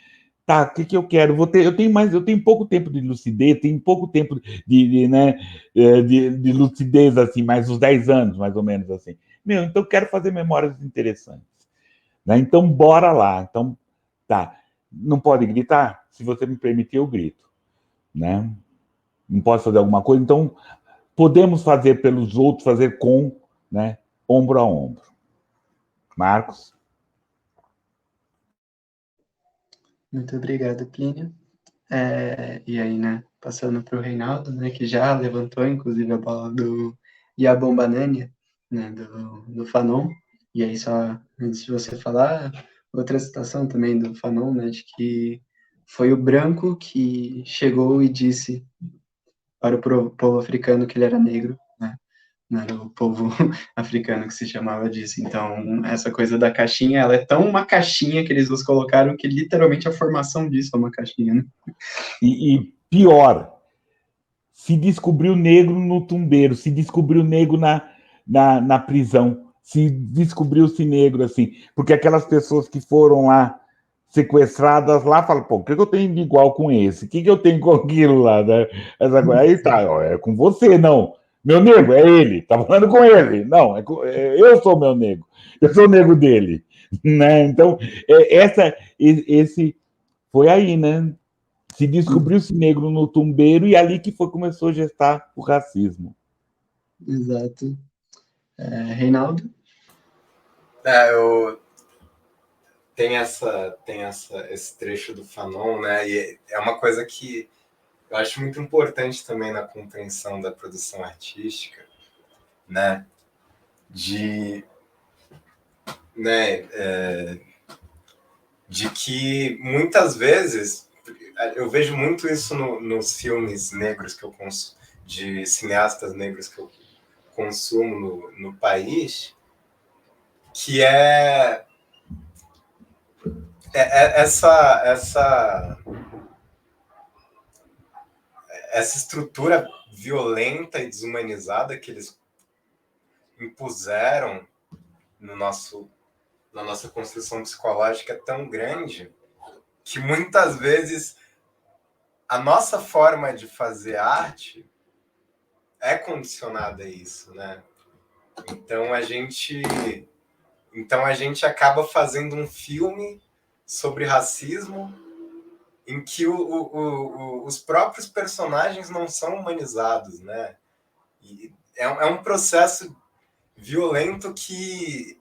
Tá, o que, que eu quero? Eu tenho pouco tempo de lucidez, tenho pouco tempo né, de lucidez, assim, mais uns 10 anos, mais ou menos assim. Meu, então eu quero fazer memórias interessantes. Né? Então, bora lá. Então, tá. Não pode gritar? Se você me permitir, eu grito. Né? Não posso fazer alguma coisa? Então, podemos fazer pelos outros, fazer com, né, ombro a ombro. Marcos? Muito obrigado, Plínio. E aí, né, passando para o Reinaldo, né, que já levantou, inclusive, a bola do Iabombanânia, né, do Fanon. E aí, só antes de você falar, outra citação também do Fanon, né, de que foi o branco que chegou e disse para o povo africano que ele era negro, né, não era o povo africano que se chamava disso. Então, essa coisa da caixinha, ela é tão uma caixinha que eles nos colocaram que literalmente a formação disso é uma caixinha, né? E pior, se descobriu negro no tumbeiro, se descobriu negro na prisão, se descobriu-se negro, assim, porque aquelas pessoas que foram lá sequestradas lá falam, pô, o que eu tenho de igual com esse? O que eu tenho com aquilo lá? Né? Aí tá, ó, é com você, não. Meu nego, é ele, tá falando com ele. Não, eu sou meu nego, eu sou o nego dele. Né? Então, esse foi aí, né? Se descobriu-se negro no tumbeiro e ali que começou a gestar o racismo. Exato. Reinaldo? Eu esse trecho do Fanon, né? E é uma coisa que eu acho muito importante também na compreensão da produção artística, né? De que muitas vezes eu vejo muito isso nos filmes negros que eu consumo, de cineastas negros que eu consumo no país, que essa estrutura violenta e desumanizada que eles impuseram na nossa construção psicológica é tão grande que muitas vezes a nossa forma de fazer arte é condicionada a isso, né? Então a gente acaba fazendo um filme sobre racismo em que os próprios personagens não são humanizados, né? E é um processo violento que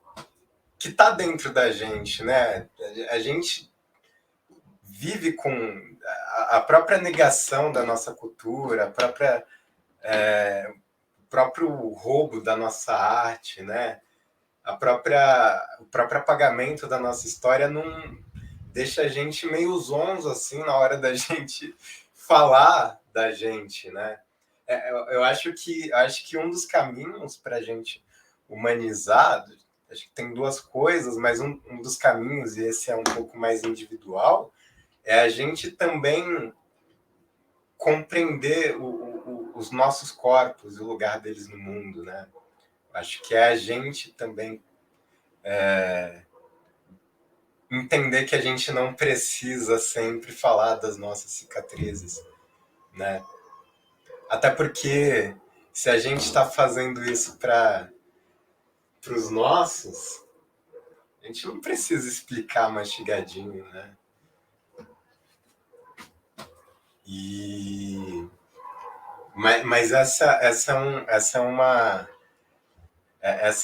está dentro da gente, né? A gente vive com a própria negação da nossa cultura, o próprio roubo da nossa arte, né? O próprio apagamento da nossa história não deixa a gente meio zonzo assim na hora da gente falar da gente, né? Eu acho que um dos caminhos para a gente humanizar, acho que tem duas coisas, mas um dos caminhos, e esse é um pouco mais individual, é a gente também compreender os nossos corpos e o lugar deles no mundo, né? Acho que é a gente também entender que a gente não precisa sempre falar das nossas cicatrizes, né? Até porque se a gente está fazendo isso para os nossos, a gente não precisa explicar mastigadinho, né? Mas essa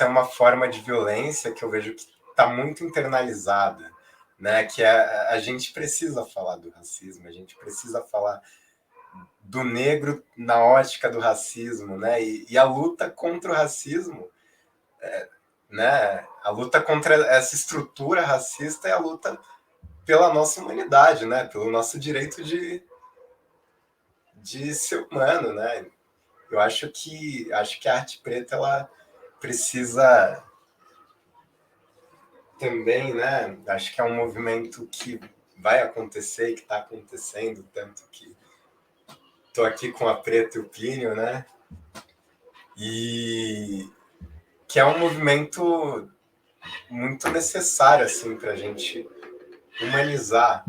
é uma forma de violência que eu vejo que está muito internalizada, né? Que a gente precisa falar do racismo, a gente precisa falar do negro na ótica do racismo, né? E a luta contra o racismo, né? A luta contra essa estrutura racista é a luta pela nossa humanidade, né? Pelo nosso direito de ser humano, né? Eu acho que a arte preta ela precisa também, né? Acho que é um movimento que vai acontecer e que está acontecendo, tanto que estou aqui com a Preta e o Plínio, né? E que é um movimento muito necessário assim para a gente humanizar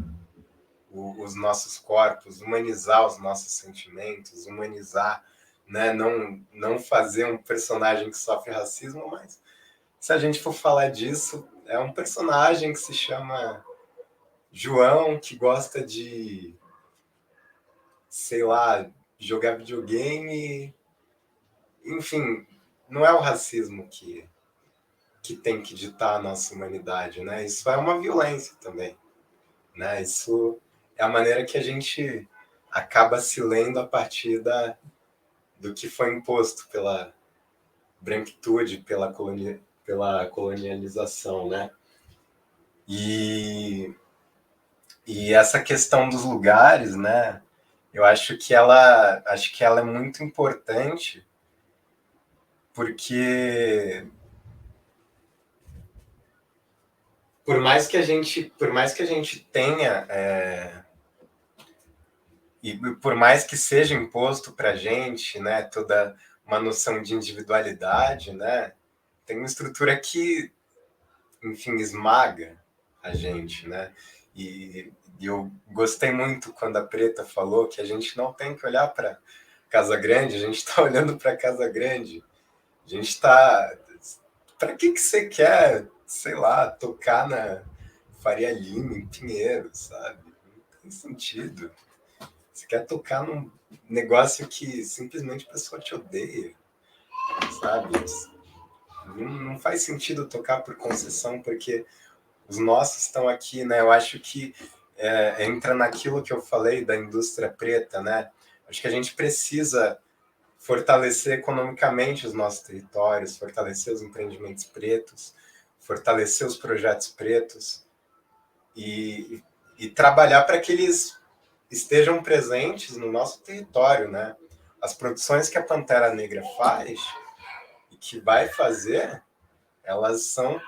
os nossos corpos, humanizar os nossos sentimentos, humanizar, né? Não fazer um personagem que sofre racismo, mas se a gente for falar disso, é um personagem que se chama João, que gosta de, sei lá, jogar videogame. Enfim, não é o racismo que tem que ditar a nossa humanidade, né? Isso é uma violência também, né? Isso é a maneira que a gente acaba se lendo a partir do que foi imposto pela branquitude, pela colonialização, né? E essa questão dos lugares, né? Eu acho que ela é muito importante, porque por mais que a gente tenha e por mais que seja imposto para a gente, né, toda uma noção de individualidade, né, tem uma estrutura que, enfim, esmaga a gente, né? E eu gostei muito quando a Preta falou que a gente não tem que olhar para Casa Grande, a gente está olhando para Casa Grande. A gente está... Para que você quer, sei lá, tocar na Faria Lima, em Pinheiros, sabe? Não tem sentido. Você quer tocar num negócio que simplesmente a pessoa te odeia, sabe? Não faz sentido tocar por concessão, porque os nossos estão aqui, né? Eu acho que entra naquilo que eu falei da indústria preta, né? Acho que a gente precisa fortalecer economicamente os nossos territórios, fortalecer os empreendimentos pretos, fortalecer os projetos pretos e trabalhar para que eles estejam presentes no nosso território, né? As produções que a Pantera Negra faz e que vai fazer, elas são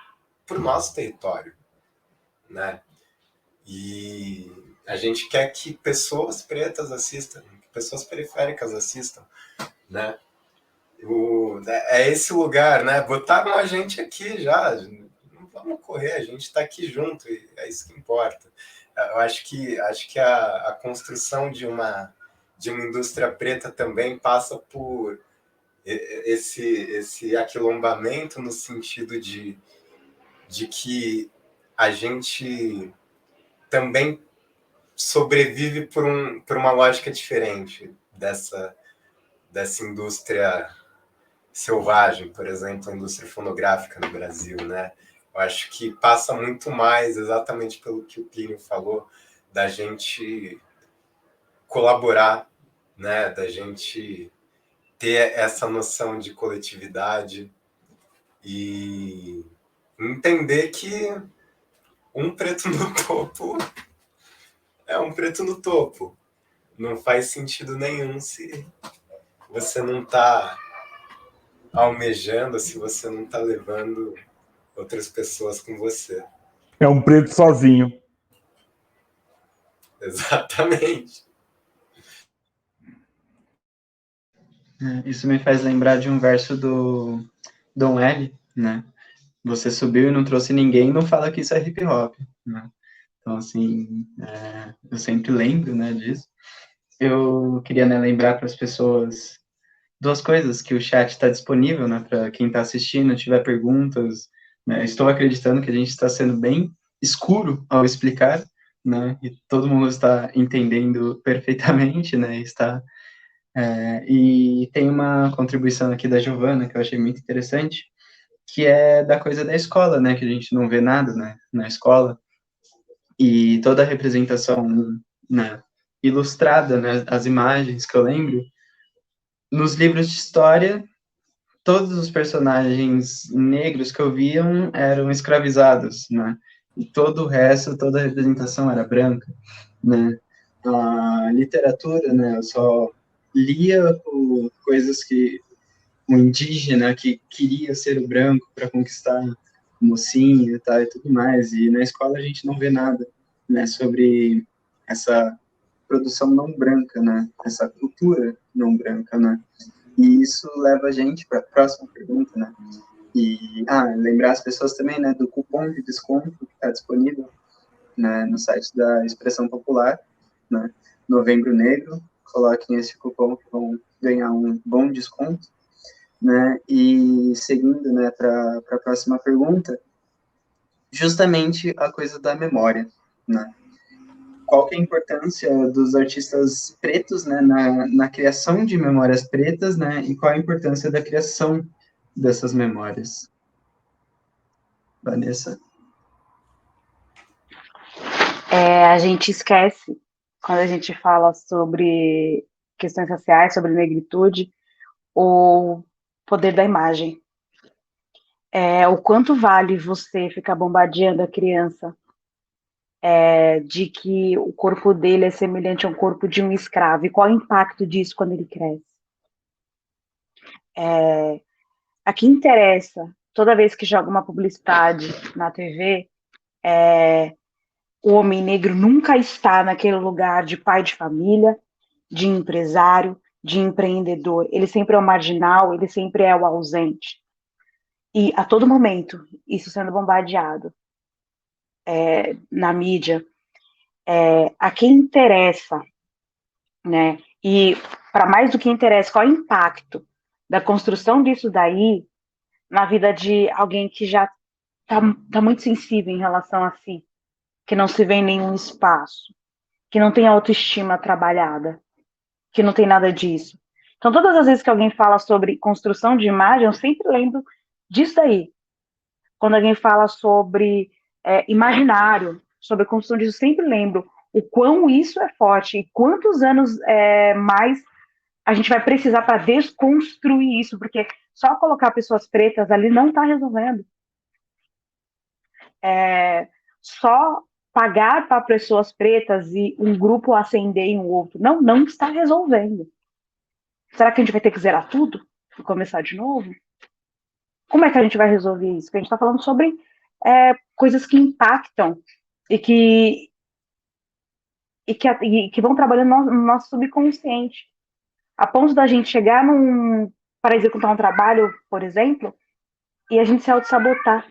para o nosso território, né? E a gente quer que pessoas pretas assistam, que pessoas periféricas assistam, né? É esse lugar, né? Botaram a gente aqui já, não vamos correr, a gente está aqui junto e é isso que importa. Eu acho que a construção de uma indústria preta também passa por esse aquilombamento, no sentido de que a gente também sobrevive por uma lógica diferente dessa indústria selvagem, por exemplo, a indústria fonográfica no Brasil, né? Eu acho que passa muito mais, exatamente pelo que o Plínio falou, da gente colaborar, né? Da gente ter essa noção de coletividade e entender que um preto no topo é um preto no topo. Não faz sentido nenhum se você não está almejando, se você não está levando outras pessoas com você. É um preto sozinho. Exatamente. Isso me faz lembrar de um verso do Dom L, né? Você subiu e não trouxe ninguém, não fala que isso é hip hop, né? Então, assim, eu sempre lembro, né, disso. Eu queria, né, lembrar para as pessoas duas coisas, que o chat está disponível, né, para quem está assistindo, tiver perguntas, né? Estou acreditando que a gente está sendo bem escuro ao explicar, né, e todo mundo está entendendo perfeitamente, né, e tem uma contribuição aqui da Giovana, que eu achei muito interessante, que é da coisa da escola, né, que a gente não vê nada, né, na escola, e toda a representação, né, ilustrada, né, as imagens que eu lembro, nos livros de história, todos os personagens negros que eu viam eram escravizados, né, e todo o resto, toda a representação era branca, né. A literatura, né, eu só lia coisas que o indígena que queria ser o branco para conquistar o mocinho, tá, e tudo mais, e na escola a gente não vê nada, né, sobre essa produção não branca, né, essa cultura não branca, né, e isso leva a gente para a próxima pergunta, né, e, lembrar as pessoas também, né, do cupom de desconto que está disponível, né, no site da Expressão Popular, né, Novembro Negro, coloquem esse cupom que vão ganhar um bom desconto, né, e seguindo, né, para a próxima pergunta, justamente a coisa da memória, né, qual que é a importância dos artistas pretos, né, na criação de memórias pretas, né, e qual a importância da criação dessas memórias? Vanessa? A gente esquece, quando a gente fala sobre questões raciais, sobre negritude, o poder da imagem. O quanto vale você ficar bombardeando a criança de que o corpo dele é semelhante ao corpo de um escravo, e qual é o impacto disso quando ele cresce? A que interessa, toda vez que joga uma publicidade na TV, o homem negro nunca está naquele lugar de pai de família, de empresário, de empreendedor. Ele sempre é o marginal, ele sempre é o ausente. E a todo momento, isso sendo bombardeado na mídia, a quem interessa, né? E para mais do que interessa, qual é o impacto da construção disso daí na vida de alguém que já tá muito sensível em relação a si, que não se vê em nenhum espaço, que não tem autoestima trabalhada, que não tem nada disso. Então, todas as vezes que alguém fala sobre construção de imagem, eu sempre lembro disso daí. Quando alguém fala sobre imaginário, sobre construção disso, eu sempre lembro o quão isso é forte e quantos anos mais a gente vai precisar para desconstruir isso, porque só colocar pessoas pretas ali não está resolvendo. Só pagar para pessoas pretas e um grupo ascender em um outro, não está resolvendo. Será que a gente vai ter que zerar tudo e começar de novo? Como é que a gente vai resolver isso? Porque a gente está falando sobre coisas que impactam e que vão trabalhando no nosso subconsciente. A ponto da gente chegar para executar um trabalho, por exemplo, e a gente se auto-sabotar.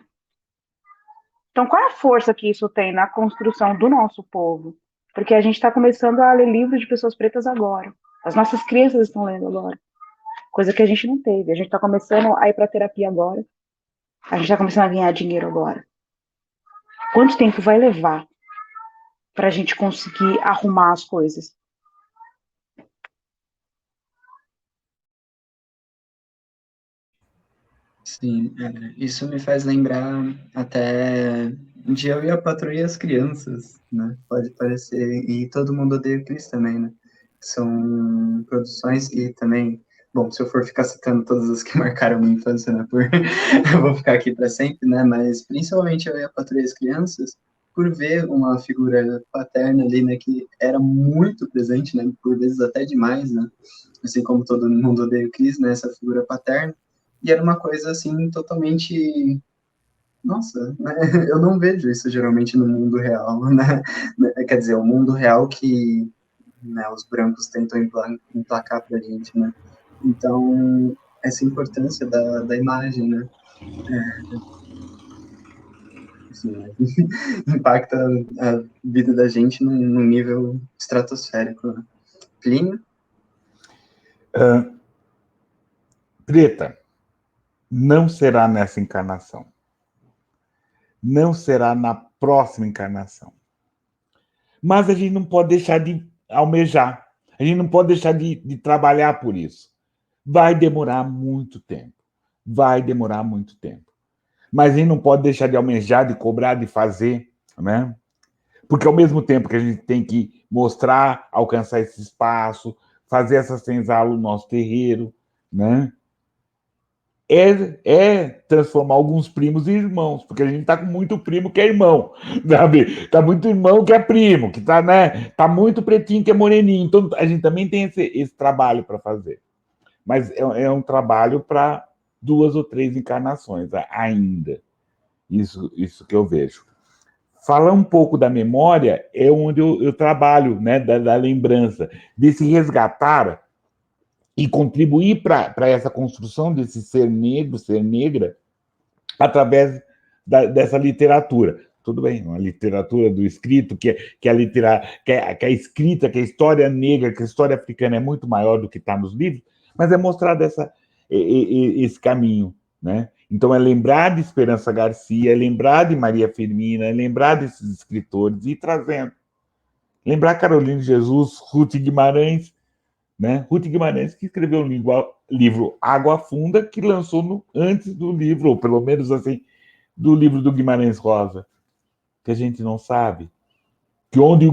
Então, qual é a força que isso tem na construção do nosso povo? Porque a gente está começando a ler livros de pessoas pretas agora. As nossas crianças estão lendo agora. Coisa que a gente não teve. A gente está começando a ir para terapia agora. A gente está começando a ganhar dinheiro agora. Quanto tempo vai levar para a gente conseguir arrumar as coisas? Sim, isso me faz lembrar até um dia eu ia patrulhar as crianças, né? Pode parecer, e Todo Mundo Odeia o Chris também, né? São produções que também, bom, se eu for ficar citando todas as que marcaram minha infância, né? Eu vou ficar aqui para sempre, né? Mas principalmente eu ia patrulhar as crianças por ver uma figura paterna ali, né? Que era muito presente, né? Por vezes até demais, né? Assim como Todo Mundo Odeia o Chris, né? Essa figura paterna. E era uma coisa, assim, totalmente... Nossa, né? Eu não vejo isso geralmente no mundo real, né? Quer dizer, o mundo real que, né, os brancos tentam emplacar pra gente, né? Então, essa importância da imagem, né? Assim, né? Impacta a vida da gente num nível estratosférico, né? Plínio? Preta, não será nessa encarnação. Não será na próxima encarnação. Mas a gente não pode deixar de almejar. A gente não pode deixar de trabalhar por isso. Vai demorar muito tempo. Vai demorar muito tempo. Mas a gente não pode deixar de almejar, de cobrar, de fazer, né? Porque ao mesmo tempo que a gente tem que mostrar, alcançar esse espaço, fazer essa senzala no nosso terreiro, né? É transformar alguns primos em irmãos, porque a gente está com muito primo que é irmão, sabe? Tá muito irmão que é primo, que tá, né? Tá muito pretinho que é moreninho. Então a gente também tem esse trabalho para fazer. Mas é um trabalho para 2 ou 3 encarnações ainda. Isso que eu vejo. Falar um pouco da memória é onde eu trabalho, né? Da lembrança, desse resgatar e contribuir para essa construção desse ser negro, ser negra, através dessa literatura. Tudo bem, uma literatura do escrito, que a escrita, que a história negra, que a história africana é muito maior do que está nos livros, mas é mostrar esse caminho, né? Então é lembrar de Esperança Garcia, é lembrar de Maria Firmina, é lembrar desses escritores e ir trazendo. Lembrar Carolina de Jesus, Ruth Guimarães, né? Ruth Guimarães, que escreveu um livro Água Funda, que lançou antes do livro, ou pelo menos assim, do livro do Guimarães Rosa, que a gente não sabe. Que onde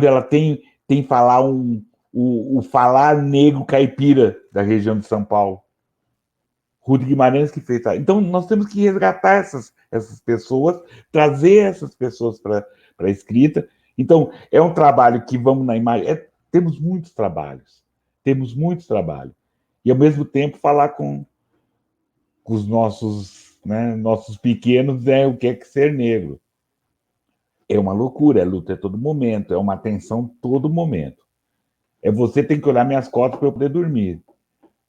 ela tem falar o falar negro caipira da região de São Paulo. Ruth Guimarães que fez. Então, nós temos que resgatar essas pessoas, trazer essas pessoas para a escrita. Então, é um trabalho que vamos na imagem. Temos muitos trabalhos. Temos muitos trabalhos. E, ao mesmo tempo, falar com os nossos pequenos o que é ser negro. É uma loucura, é luta a todo momento, é uma tensão todo momento. Você tem que olhar minhas costas para eu poder dormir.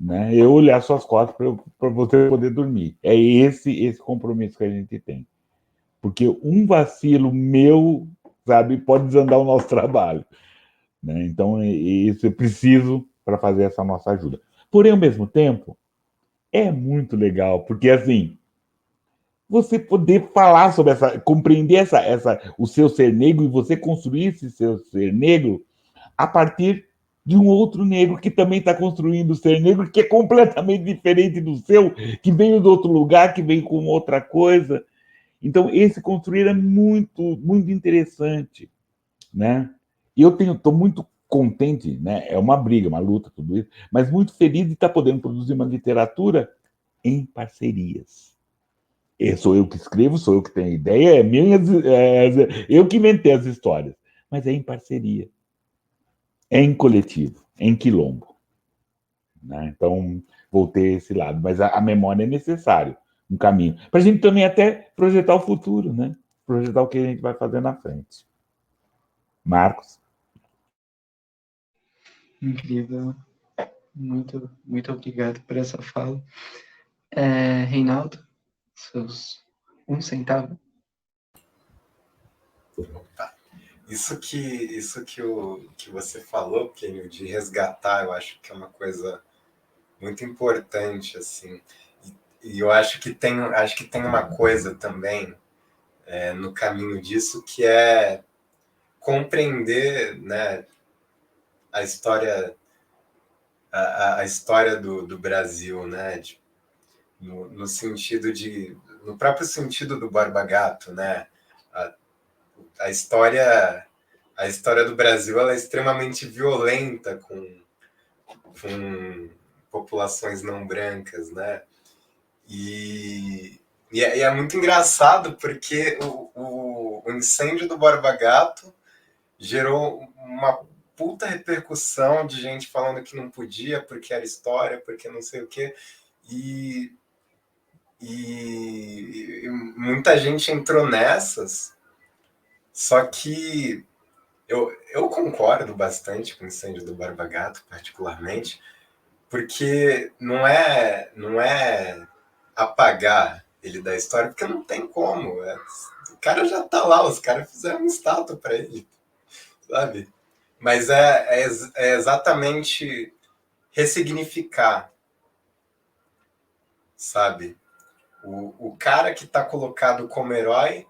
Né? Eu olhar suas costas para você poder dormir. É esse compromisso que a gente tem. Porque um vacilo meu, sabe, pode desandar o nosso trabalho. Né? Então, isso eu preciso para fazer essa nossa ajuda. Porém, ao mesmo tempo, é muito legal, porque assim, você poder falar sobre compreender o seu ser negro e você construir esse seu ser negro a partir de um outro negro que também está construindo o ser negro, que é completamente diferente do seu, que veio de outro lugar, que veio com outra coisa. Então, esse construir é muito, muito interessante, né? E eu estou muito contente, né? É uma briga, uma luta, tudo isso, mas muito feliz de estar podendo produzir uma literatura em parcerias. Sou eu que escrevo, sou eu que tenho ideia, eu que inventei as histórias, mas é em parceria, é em coletivo, é em quilombo. Né? Então, vou ter esse lado. Mas a memória é necessário, um caminho. Para a gente também até projetar o futuro, né? Projetar o que a gente vai fazer na frente. Marcos? Incrível. Muito, muito obrigado por essa fala. Reinaldo, seus 1 centavo. Isso que você falou, Kenio, de resgatar, eu acho que é uma coisa muito importante, assim. E eu acho que tem uma coisa também no caminho disso, que é compreender, né, a história a história do Brasil, né, no sentido no próprio sentido do Borba Gato, né, a, a história do Brasil, ela é extremamente violenta com populações não brancas, né? E é muito engraçado porque o incêndio do Borba Gato gerou uma puta repercussão de gente falando que não podia porque era história, porque não sei o quê. E muita gente entrou nessas, só que eu concordo bastante com o incêndio do Borba Gato, particularmente, porque não é apagar ele da história, porque não tem como. O cara já tá lá, os caras fizeram uma estátua para ele, sabe? Mas é exatamente ressignificar, sabe? O cara que está colocado como herói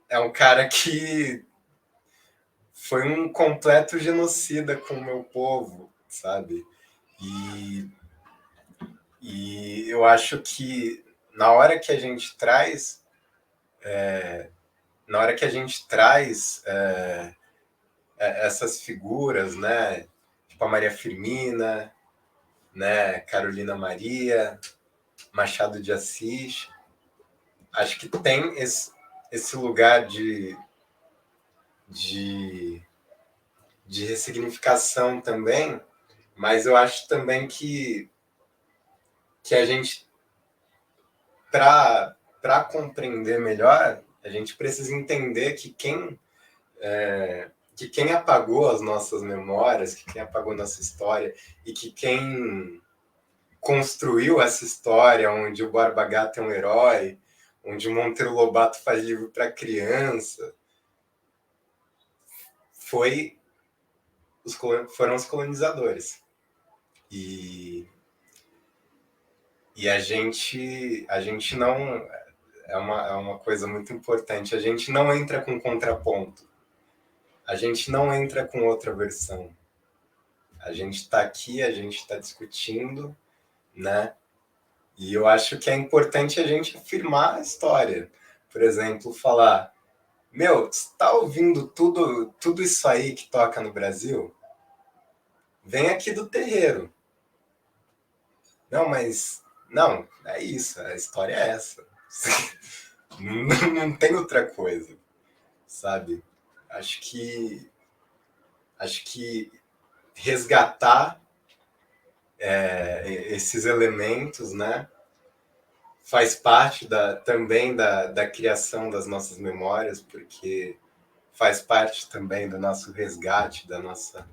é um cara que foi um completo genocida com o meu povo, sabe? E eu acho que na hora que a gente traz na hora que a gente traz essas figuras, né, tipo a Maria Firmina, né, Carolina Maria, Machado de Assis, acho que tem esse lugar de ressignificação também, mas eu acho também que a gente, para compreender melhor, a gente precisa entender que quem apagou as nossas memórias, que quem apagou nossa história, e que quem construiu essa história onde o Borba Gato é um herói, onde o Monteiro Lobato faz livro para criança, foram os colonizadores. E a gente não... É uma coisa muito importante. A gente não entra com contraponto. A gente não entra com outra versão. A gente está aqui, a gente está discutindo, né? E eu acho que é importante a gente afirmar a história. Por exemplo, falar: meu, você está ouvindo tudo isso aí que toca no Brasil? Vem aqui do terreiro. Não, mas... Não, é isso, a história é essa. Não tem outra coisa, sabe? Acho que resgatar esses elementos, né, faz parte também da criação das nossas memórias, porque faz parte também do nosso resgate, da nossa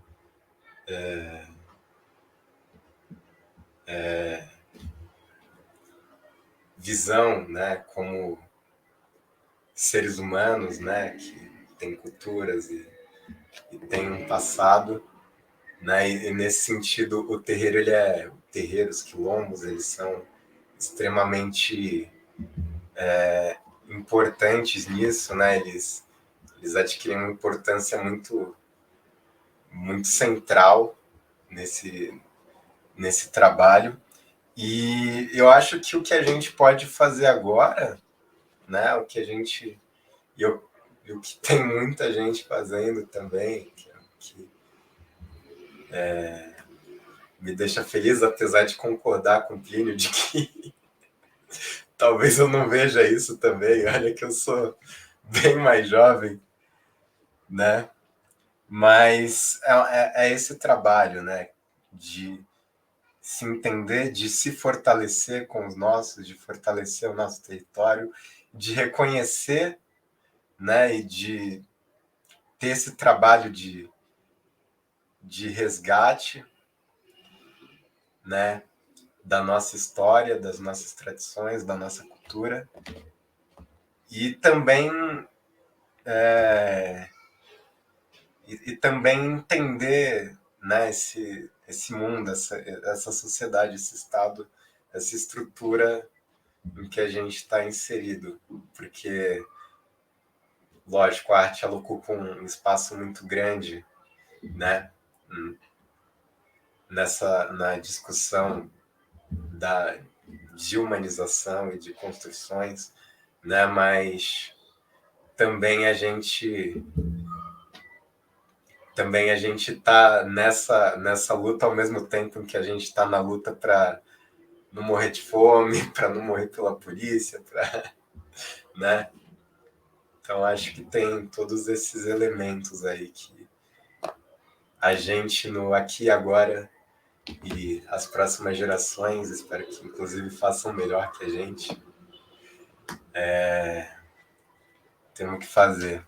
visão, né, como seres humanos, né, que têm culturas e têm um passado, né, e nesse sentido o terreiro, os quilombos, eles são extremamente importantes nisso, né, eles adquirem uma importância muito, muito central nesse trabalho. E eu acho que o que a gente pode fazer agora, né, o que tem muita gente fazendo também, que me deixa feliz, apesar de concordar com o Plínio de que talvez eu não veja isso também. Olha que eu sou bem mais jovem, né? Mas é esse trabalho, né, de se entender, de se fortalecer com os nossos, de fortalecer o nosso território, de reconhecer, né, e de ter esse trabalho de resgate, né, da nossa história, das nossas tradições, da nossa cultura, e também também entender, né, esse mundo, essa sociedade, esse estado, essa estrutura em que a gente está inserido, porque, lógico, a arte ela ocupa um espaço muito grande, né, na discussão de humanização e de construções, né, mas também a gente está nessa luta ao mesmo tempo em que a gente está na luta para não morrer de fome, para não morrer pela polícia, né? Então acho que tem todos esses elementos aí que a gente no aqui e agora e as próximas gerações, espero que inclusive façam melhor que a gente, temos que fazer.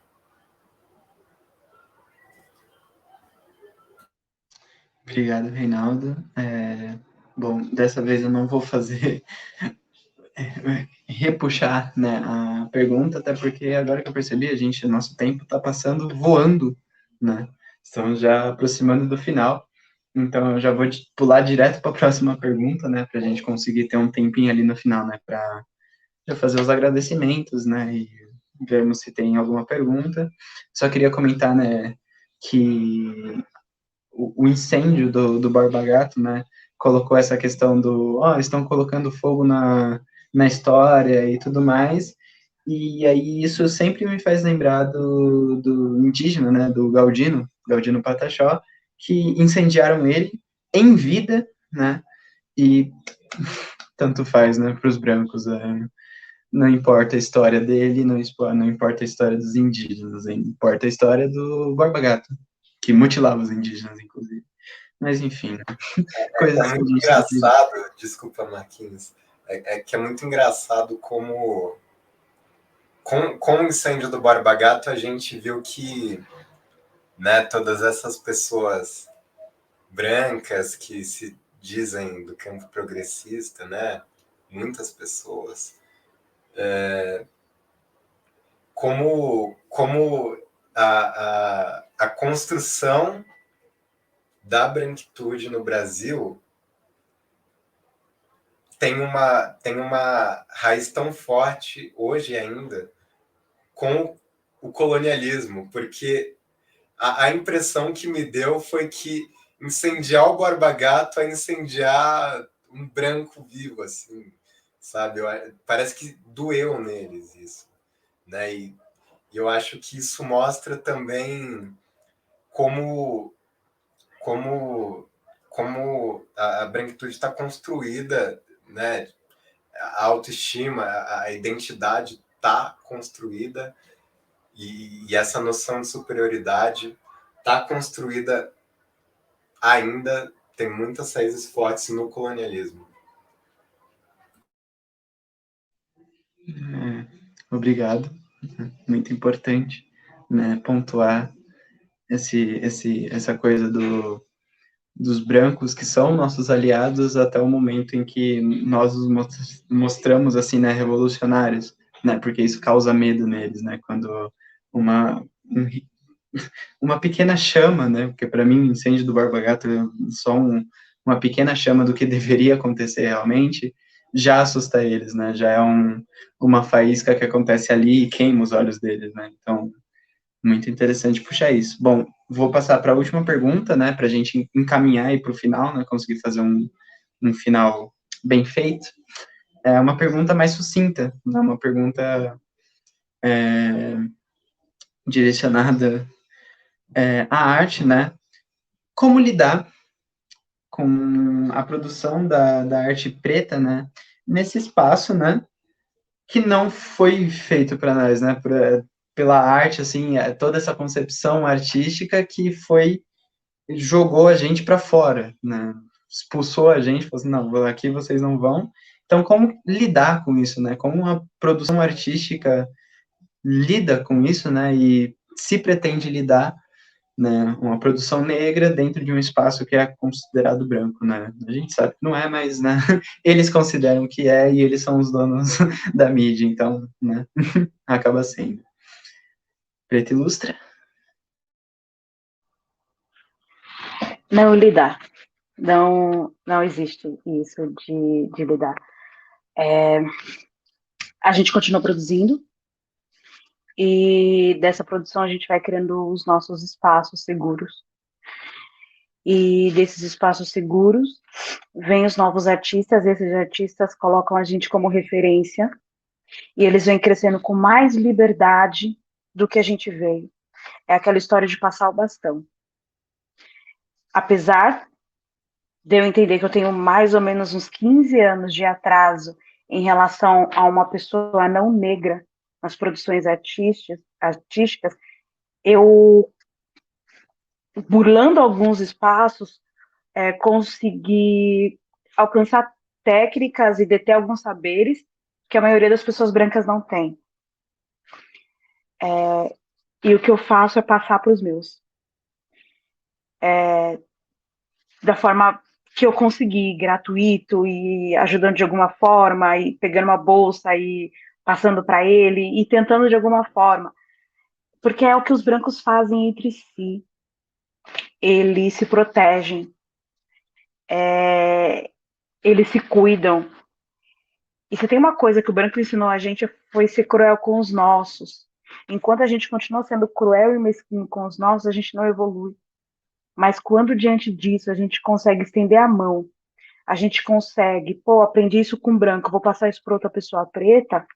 Obrigado, Reinaldo. Bom, dessa vez eu não vou fazer repuxar, né, a pergunta, até porque agora que eu percebi, nosso tempo está passando voando, né? Estamos já aproximando do final, então eu já vou pular direto para a próxima pergunta, né, para a gente conseguir ter um tempinho ali no final, né, para já fazer os agradecimentos, né, e vermos se tem alguma pergunta. Só queria comentar, né, que o incêndio do Borba Gato, né, colocou essa questão estão colocando fogo na história e tudo mais, E aí isso sempre me faz lembrar do indígena, né, do Galdino Pataxó, que incendiaram ele em vida, né, e tanto faz, né, para os brancos, não importa a história dele, não importa a história dos indígenas, importa a história do Borba Gato, que mutilava os indígenas, inclusive. Mas, enfim, né? Coisas É que a muito gente sempre... engraçado, desculpa, Marquinhos, é que é muito engraçado como com o incêndio do Borba Gato a gente viu que, né, todas essas pessoas brancas que se dizem do campo progressista, né, muitas pessoas, como a construção da branquitude no Brasil tem uma raiz tão forte hoje ainda com o colonialismo, porque a impressão que me deu foi que incendiar o Borba Gato é incendiar um branco vivo, assim, sabe? Parece que doeu neles isso, né? E eu acho que isso mostra também como como como a branquitude está construída, né? A autoestima, a identidade está construída e essa noção de superioridade está construída ainda, tem muitas raízes fortes no colonialismo. Obrigado, muito importante, né, pontuar essa coisa dos brancos que são nossos aliados até o momento em que nós os mostramos assim, né, revolucionários, né, porque isso causa medo neles, né, quando uma uma pequena chama, né, porque para mim o incêndio do Borba Gato é só uma pequena chama do que deveria acontecer realmente, já assusta eles, né, já é uma faísca que acontece ali e queima os olhos deles, né, então muito interessante puxar isso. Bom, vou passar para a última pergunta, né, para a gente encaminhar aí para o final, né, conseguir fazer um final bem feito. É uma pergunta mais sucinta, né, uma pergunta direcionada à arte, né? Como lidar com a produção da arte preta, né, nesse espaço, né, que não foi feito para nós, né, pela arte, assim, toda essa concepção artística que jogou a gente para fora, né, expulsou a gente, falou assim, não, aqui vocês não vão. Então, como lidar com isso, né, como a produção artística lida com isso, né, e se pretende lidar, né, uma produção negra dentro de um espaço que é considerado branco, né? A gente sabe que não é, mas, né, eles consideram que é e eles são os donos da mídia, então, né, acaba sendo. Preta Ilustra? Não lidar. Não existe isso de lidar. A gente continua produzindo e dessa produção a gente vai criando os nossos espaços seguros. E desses espaços seguros vêm os novos artistas, esses artistas colocam a gente como referência e eles vêm crescendo com mais liberdade do que a gente veio. É aquela história de passar o bastão. Apesar de eu entender que eu tenho mais ou menos uns 15 anos de atraso em relação a uma pessoa não negra nas produções artísticas, eu, burlando alguns espaços, consegui alcançar técnicas e deter alguns saberes que a maioria das pessoas brancas não tem. E o que eu faço é passar para os meus. Da forma que eu consegui, gratuito e ajudando de alguma forma, e pegando uma bolsa e passando para ele, e tentando de alguma forma. Porque é o que os brancos fazem entre si. Eles se protegem, eles se cuidam. E se tem uma coisa que o branco ensinou a gente foi ser cruel com os nossos. Enquanto a gente continua sendo cruel e mesquinho com os nossos, a gente não evolui. Mas quando diante disso a gente consegue estender a mão, a gente consegue, aprendi isso com branco, vou passar isso para outra pessoa preta,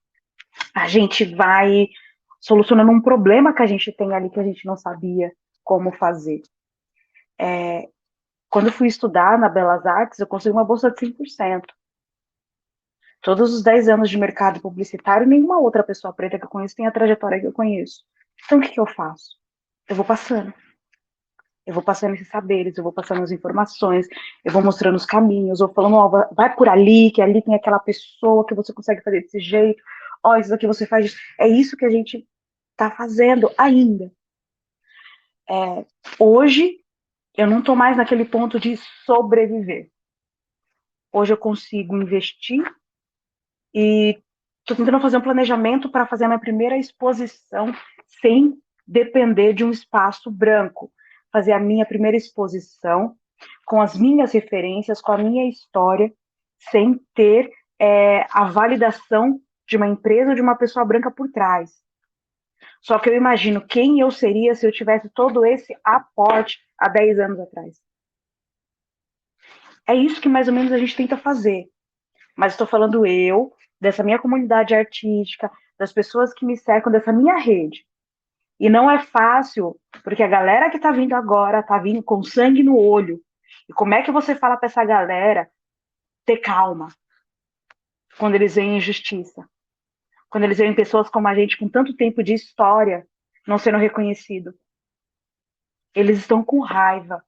A gente vai solucionando um problema que a gente tem ali que a gente não sabia como fazer. Quando eu fui estudar na Belas Artes, eu consegui uma bolsa de 100%. Todos os 10 anos de mercado publicitário, nenhuma outra pessoa preta que eu conheço tem a trajetória que eu conheço. Então, o que eu faço? Eu vou passando. Eu vou passando esses saberes, eu vou passando as informações, eu vou mostrando os caminhos, eu vou falando, ó, vai por ali, que ali tem aquela pessoa que você consegue fazer desse jeito, ó, isso daqui você faz. É isso que a gente está fazendo ainda. Hoje, eu não estou mais naquele ponto de sobreviver. Hoje eu consigo investir e estou tentando fazer um planejamento para fazer a minha primeira exposição sem depender de um espaço branco. Fazer a minha primeira exposição com as minhas referências, com a minha história, sem ter a validação de uma empresa ou de uma pessoa branca por trás. Só que eu imagino quem eu seria se eu tivesse todo esse aporte há 10 anos atrás. É isso que mais ou menos a gente tenta fazer. Mas estou falando eu, dessa minha comunidade artística, das pessoas que me cercam, dessa minha rede. E não é fácil, porque a galera que está vindo agora está vindo com sangue no olho. E como é que você fala para essa galera ter calma quando eles veem injustiça? Quando eles veem pessoas como a gente com tanto tempo de história não sendo reconhecido? Eles estão com raiva.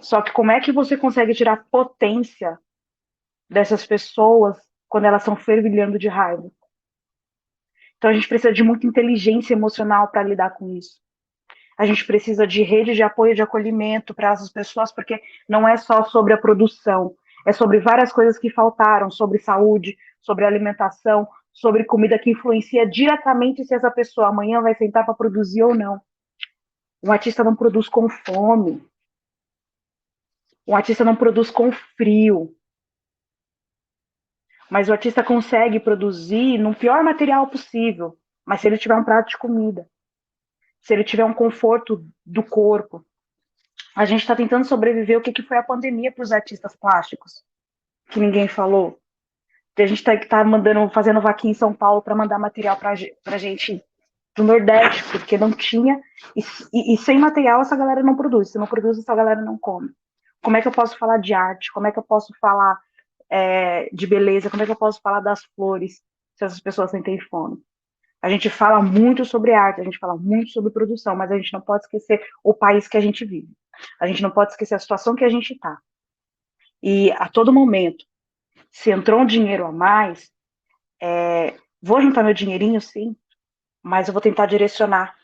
Só que como é que você consegue tirar potência dessas pessoas quando elas estão fervilhando de raiva? Então a gente precisa de muita inteligência emocional para lidar com isso. A gente precisa de rede de apoio, de acolhimento para essas pessoas, porque não é só sobre a produção, é sobre várias coisas que faltaram, sobre saúde, sobre alimentação, sobre comida que influencia diretamente se essa pessoa amanhã vai sentar para produzir ou não. Um artista não produz com fome. Um artista não produz com frio. Mas o artista consegue produzir no pior material possível, mas se ele tiver um prato de comida, se ele tiver um conforto do corpo. A gente está tentando sobreviver o que foi a pandemia para os artistas plásticos, que ninguém falou. A gente tá fazendo vaquinha em São Paulo para mandar material para gente do Nordeste, porque não tinha, e sem material essa galera não produz, se não produz essa galera não come. Como é que eu posso falar de arte? Como é que eu posso falar de beleza? Como é que eu posso falar das flores se essas pessoas sentem fome? A gente fala muito sobre arte, a gente fala muito sobre produção, mas a gente não pode esquecer o país que a gente vive. A gente não pode esquecer a situação que a gente está. E a todo momento, se entrou um dinheiro a mais, vou juntar meu dinheirinho, sim, mas eu vou tentar direcionar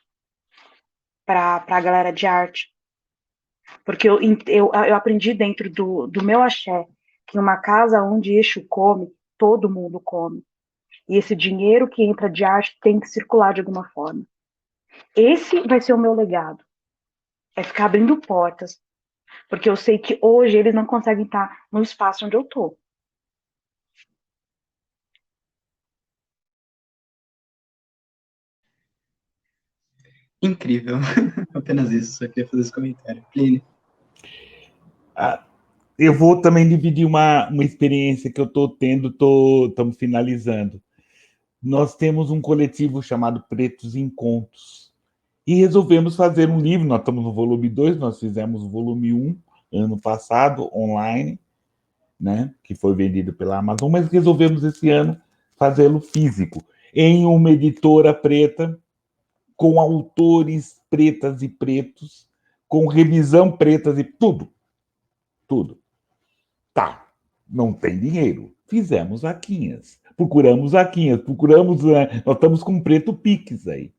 para a galera de arte. Porque eu aprendi dentro do meu axé que uma casa onde Exu come, todo mundo come. E esse dinheiro que entra de arte tem que circular de alguma forma. Esse vai ser o meu legado. É ficar abrindo portas. Porque eu sei que hoje eles não conseguem estar no espaço onde eu estou. Incrível. Apenas isso, só queria fazer esse comentário. Plínio. Eu vou também dividir uma experiência que eu estou tendo, estamos finalizando. Nós temos um coletivo chamado Pretos em Contos. E resolvemos fazer um livro, nós estamos no volume 2, nós fizemos o volume 1 ano passado, online, né, que foi vendido pela Amazon, mas resolvemos esse ano fazê-lo físico, em uma editora preta, com autores pretas e pretos, com revisão pretas e tudo. Tudo. Tá, não tem dinheiro. Fizemos vaquinhas. Procuramos vaquinhas, nós estamos com um preto Pix aí.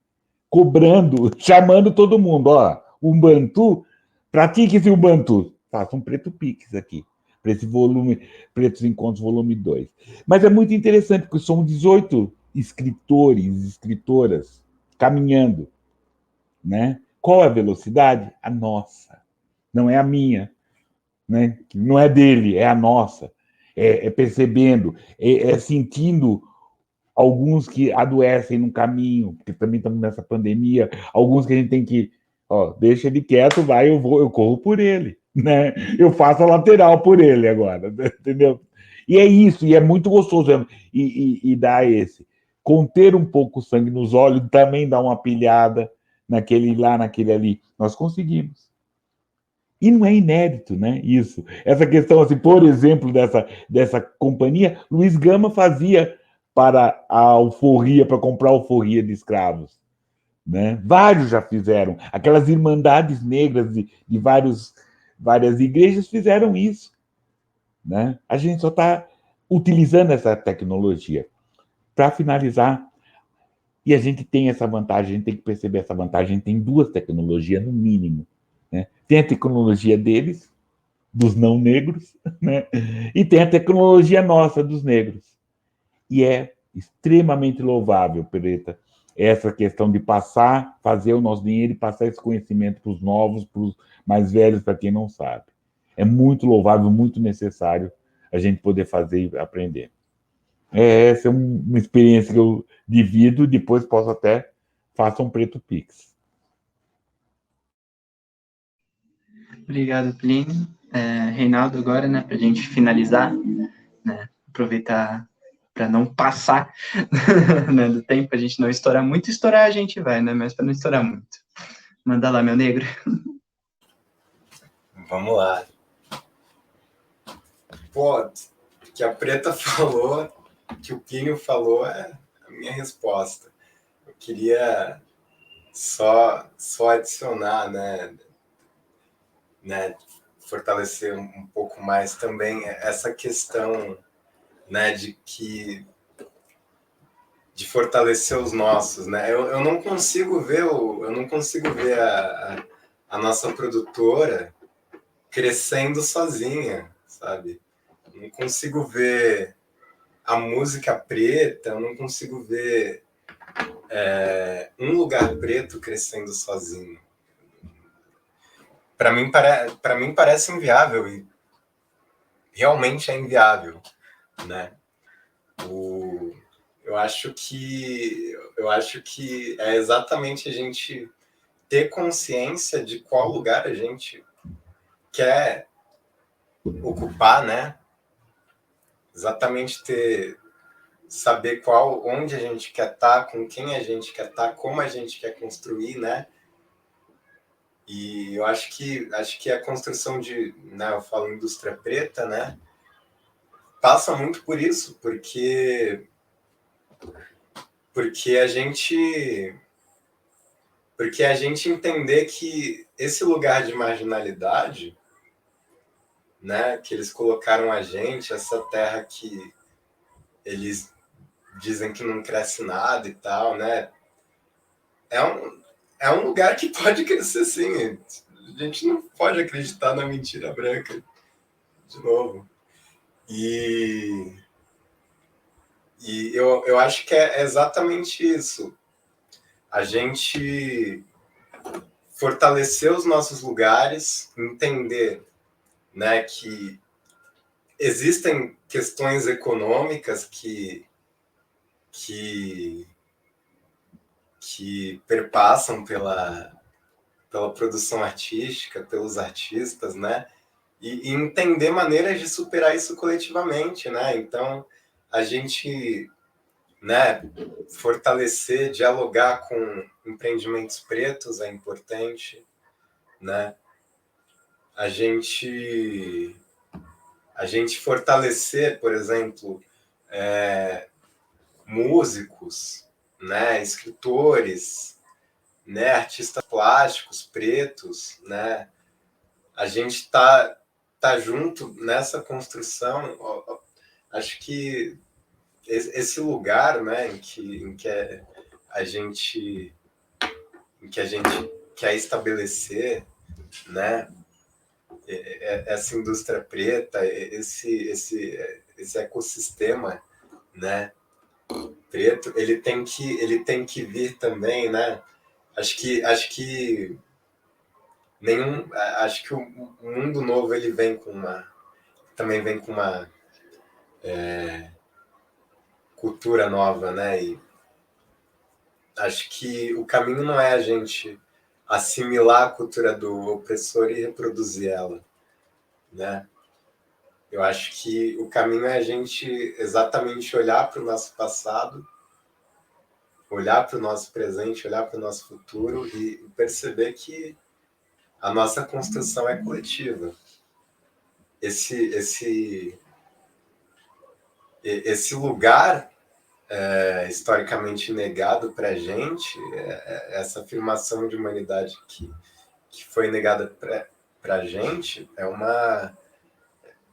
Cobrando, chamando todo mundo. Ó, Ubuntu, pratique esse Ubuntu. Faça um preto Pix aqui, para esse volume, Pretos Encontros, volume 2. Mas é muito interessante, porque são 18 escritores, escritoras, caminhando. Né? Qual é a velocidade? A nossa. Não é a minha. Né? Não é dele, é a nossa. É percebendo, é sentindo alguns que adoecem no caminho, porque também estamos nessa pandemia, alguns que a gente tem que, ó, deixa ele quieto, vai, eu corro por ele, né? Eu faço a lateral por ele agora, entendeu? E é isso, e é muito gostoso, e dá esse. conter um pouco o sangue nos olhos, também dar uma pilhada naquele lá, naquele ali. Nós conseguimos. E não é inédito, né? Isso. Essa questão, assim, por exemplo, dessa companhia, Luiz Gama fazia para a alforria, para comprar alforria de escravos. Né? Vários já fizeram. Aquelas irmandades negras de várias igrejas fizeram isso. Né? A gente só está utilizando essa tecnologia. Para finalizar, e a gente tem essa vantagem, a gente tem que perceber essa vantagem, a gente tem duas tecnologias, no mínimo. Né? Tem a tecnologia deles, dos não negros, né? E tem a tecnologia nossa, dos negros. E é extremamente louvável, Pereta, essa questão de passar, fazer o nosso dinheiro e passar esse conhecimento para os novos, para os mais velhos, para quem não sabe. É muito louvável, muito necessário a gente poder fazer e aprender. Essa é uma experiência que eu divido, depois posso até fazer um Preto Pix. Obrigado, Plínio. Reinaldo, agora, né, para a gente finalizar, né, aproveitar para não passar né, do tempo, a gente não estourar muito, estourar a gente vai, né, mas para não estourar muito. Manda lá, meu negro. Vamos lá. Pô, que a Preta falou, que o Plínio falou é a minha resposta. Eu queria só adicionar, né, fortalecer um pouco mais também essa questão, né, de fortalecer os nossos, né? Eu não consigo ver a nossa produtora crescendo sozinha, sabe? Eu não consigo ver a música preta, eu não consigo ver um lugar preto crescendo sozinho. Para mim parece inviável, e realmente é inviável, né? Eu acho que é exatamente a gente ter consciência de qual lugar a gente quer ocupar, né? Exatamente saber onde a gente quer estar, com quem a gente quer estar, como a gente quer construir, né? E eu acho que a construção né, eu falo indústria preta, né? Passa muito por isso, porque a gente entender que esse lugar de marginalidade, né, que eles colocaram a gente, essa terra que eles dizem que não cresce nada e tal, né, é um lugar que pode crescer sim. A gente não pode acreditar na mentira branca de novo. E eu acho que é exatamente isso. A gente fortalecer os nossos lugares, entender, né, que existem questões econômicas que perpassam pela produção artística, pelos artistas, né? E entender maneiras de superar isso coletivamente, né? Então, a gente, né, fortalecer, dialogar com empreendimentos pretos é importante, né? A gente fortalecer, por exemplo, músicos, né, escritores, né, artistas plásticos pretos, né? A gente tá junto nessa construção. Acho que esse lugar, né, em que a gente quer estabelecer, né, essa indústria preta, esse ecossistema, né, preto, ele tem que vir também, né? Acho que o mundo novo ele também vem com uma cultura nova, né? E acho que o caminho não é a gente assimilar a cultura do opressor e reproduzir ela, né? Eu acho que o caminho é a gente exatamente olhar para o nosso passado, olhar para o nosso presente, olhar para o nosso futuro e perceber que a nossa construção é coletiva. Esse lugar historicamente negado para a gente, essa afirmação de humanidade que foi negada para a gente,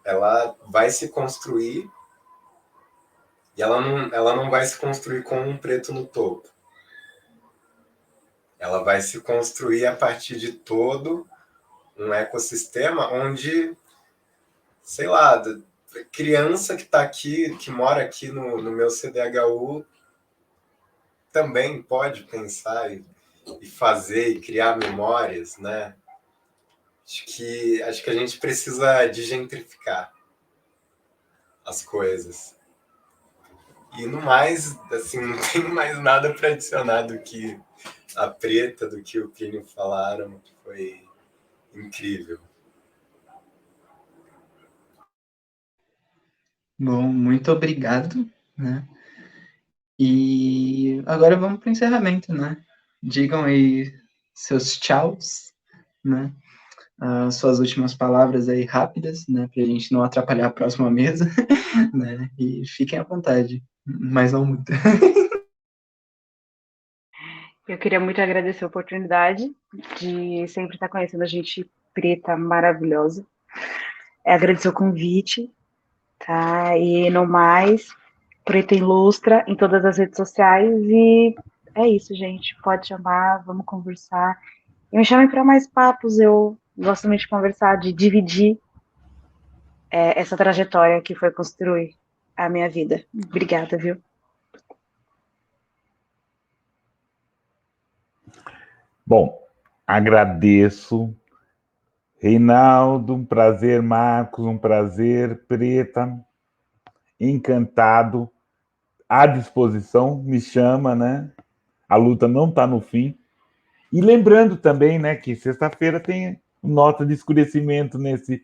ela vai se construir e ela não vai se construir com um preto no topo. Ela vai se construir a partir de todo um ecossistema onde, sei lá, criança que está aqui, que mora aqui no meu CDHU, também pode pensar e fazer e criar memórias, né? Acho que a gente precisa de gentrificar as coisas. E no mais, assim, não tem mais nada para adicionar do que a Preta, do que o Plínio falaram, que foi incrível. Bom, muito obrigado, né? E agora vamos para o encerramento, né? Digam aí seus tchauz, né? As suas últimas palavras aí rápidas, né? Para a gente não atrapalhar a próxima mesa, né? E fiquem à vontade, mas não muito. Eu queria muito agradecer a oportunidade de sempre estar conhecendo a gente preta maravilhosa. Agradecer o convite, tá? E no mais, Preta Ilustra em todas as redes sociais. E é isso, gente. Pode chamar, vamos conversar. E me chamem para mais papos. Eu gosto muito de conversar, de dividir essa trajetória que foi construir a minha vida. Obrigada, viu? Bom, agradeço. Reinaldo, um prazer. Marcos, um prazer. Preta, encantado, à disposição, me chama, né? A luta não está no fim. E lembrando também, né, que sexta-feira tem nota de escurecimento nesse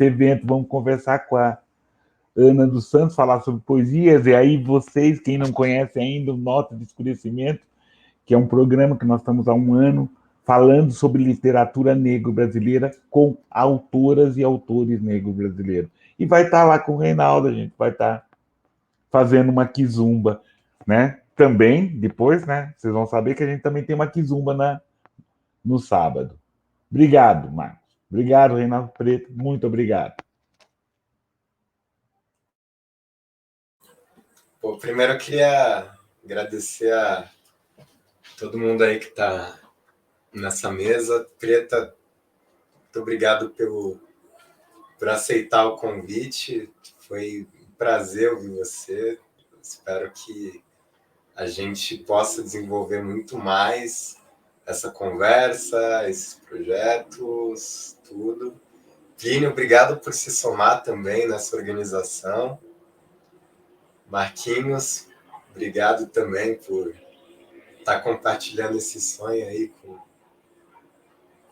evento. Vamos conversar com a Ana dos Santos, falar sobre poesias. E aí vocês, quem não conhece ainda, o Nota de Escurecimento, que é um programa que nós estamos há um ano falando sobre literatura negro-brasileira com autoras e autores negro-brasileiros. E vai estar lá com o Reinaldo, a gente vai estar fazendo uma quizumba, né? Também, depois, né? Vocês vão saber que a gente também tem uma quizumba no sábado. Obrigado, Marcos. Obrigado, Reinaldo Preto. Muito obrigado. Pô, primeiro eu queria agradecer a todo mundo aí que está nessa mesa. Preta, muito obrigado por aceitar o convite. Foi um prazer ouvir você. Espero que a gente possa desenvolver muito mais essa conversa, esses projetos, tudo. Plínio, obrigado por se somar também nessa organização. Marquinhos, obrigado também por estar compartilhando esse sonho aí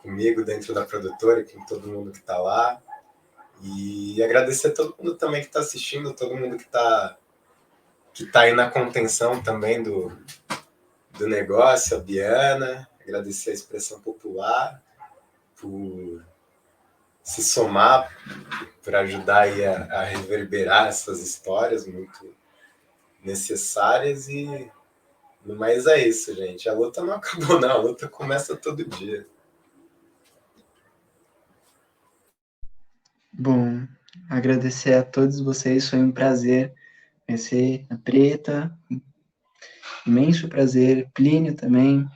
comigo dentro da produtora e com todo mundo que está lá. E agradecer a todo mundo também que está assistindo, todo mundo que está aí na contenção também do negócio, a Biana, agradecer a Expressão Popular por se somar, por ajudar aí a reverberar essas histórias muito necessárias. E no mais é isso, gente. A luta não acabou, não. A luta começa todo dia. Bom, agradecer a todos vocês, foi um prazer conhecer a Preta, imenso prazer, Plínio também.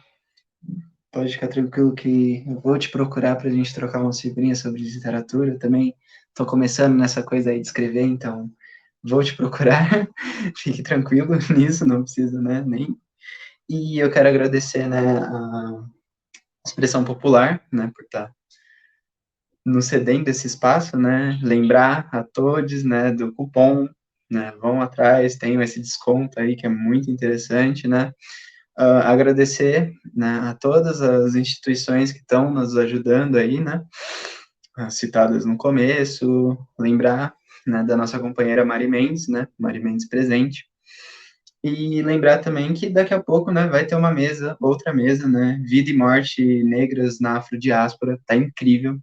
Pode ficar tranquilo que eu vou te procurar para a gente trocar umas figurinhas sobre literatura. Também estou começando nessa coisa aí de escrever, então vou te procurar. Fique tranquilo nisso, não precisa, né, nem. E eu quero agradecer, né, a Expressão Popular, né, por estar nos cedendo esse espaço, né, lembrar a todos, né, do cupom, né, vão atrás, tenham esse desconto aí que é muito interessante, né. Agradecer, né, a todas as instituições que estão nos ajudando aí, né, citadas no começo, lembrar, né, da nossa companheira Mari Mendes, né, Mari Mendes presente, E lembrar também que daqui a pouco, né, vai ter uma mesa, outra mesa, né, Vida e Morte Negras na Afrodiáspora, tá incrível,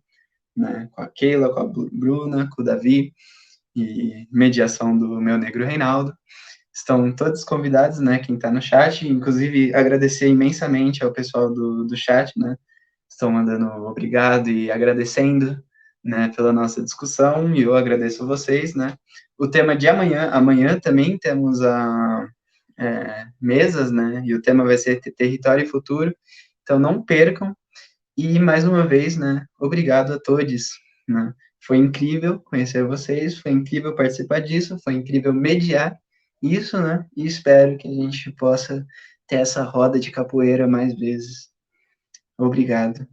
né, com a Keila, com a Bruna, com o Davi, e mediação do meu negro Reinaldo. Estão todos convidados, né, quem está no chat, inclusive agradecer imensamente ao pessoal do chat, né, estão mandando obrigado e agradecendo, né, pela nossa discussão, e eu agradeço a vocês, né. O tema de amanhã também temos mesas, né, e o tema vai ser Território e Futuro, então não percam, e mais uma vez, né, obrigado a todos, né, foi incrível conhecer vocês, foi incrível participar disso, foi incrível mediar isso, né, e espero que a gente possa ter essa roda de capoeira mais vezes. Obrigado.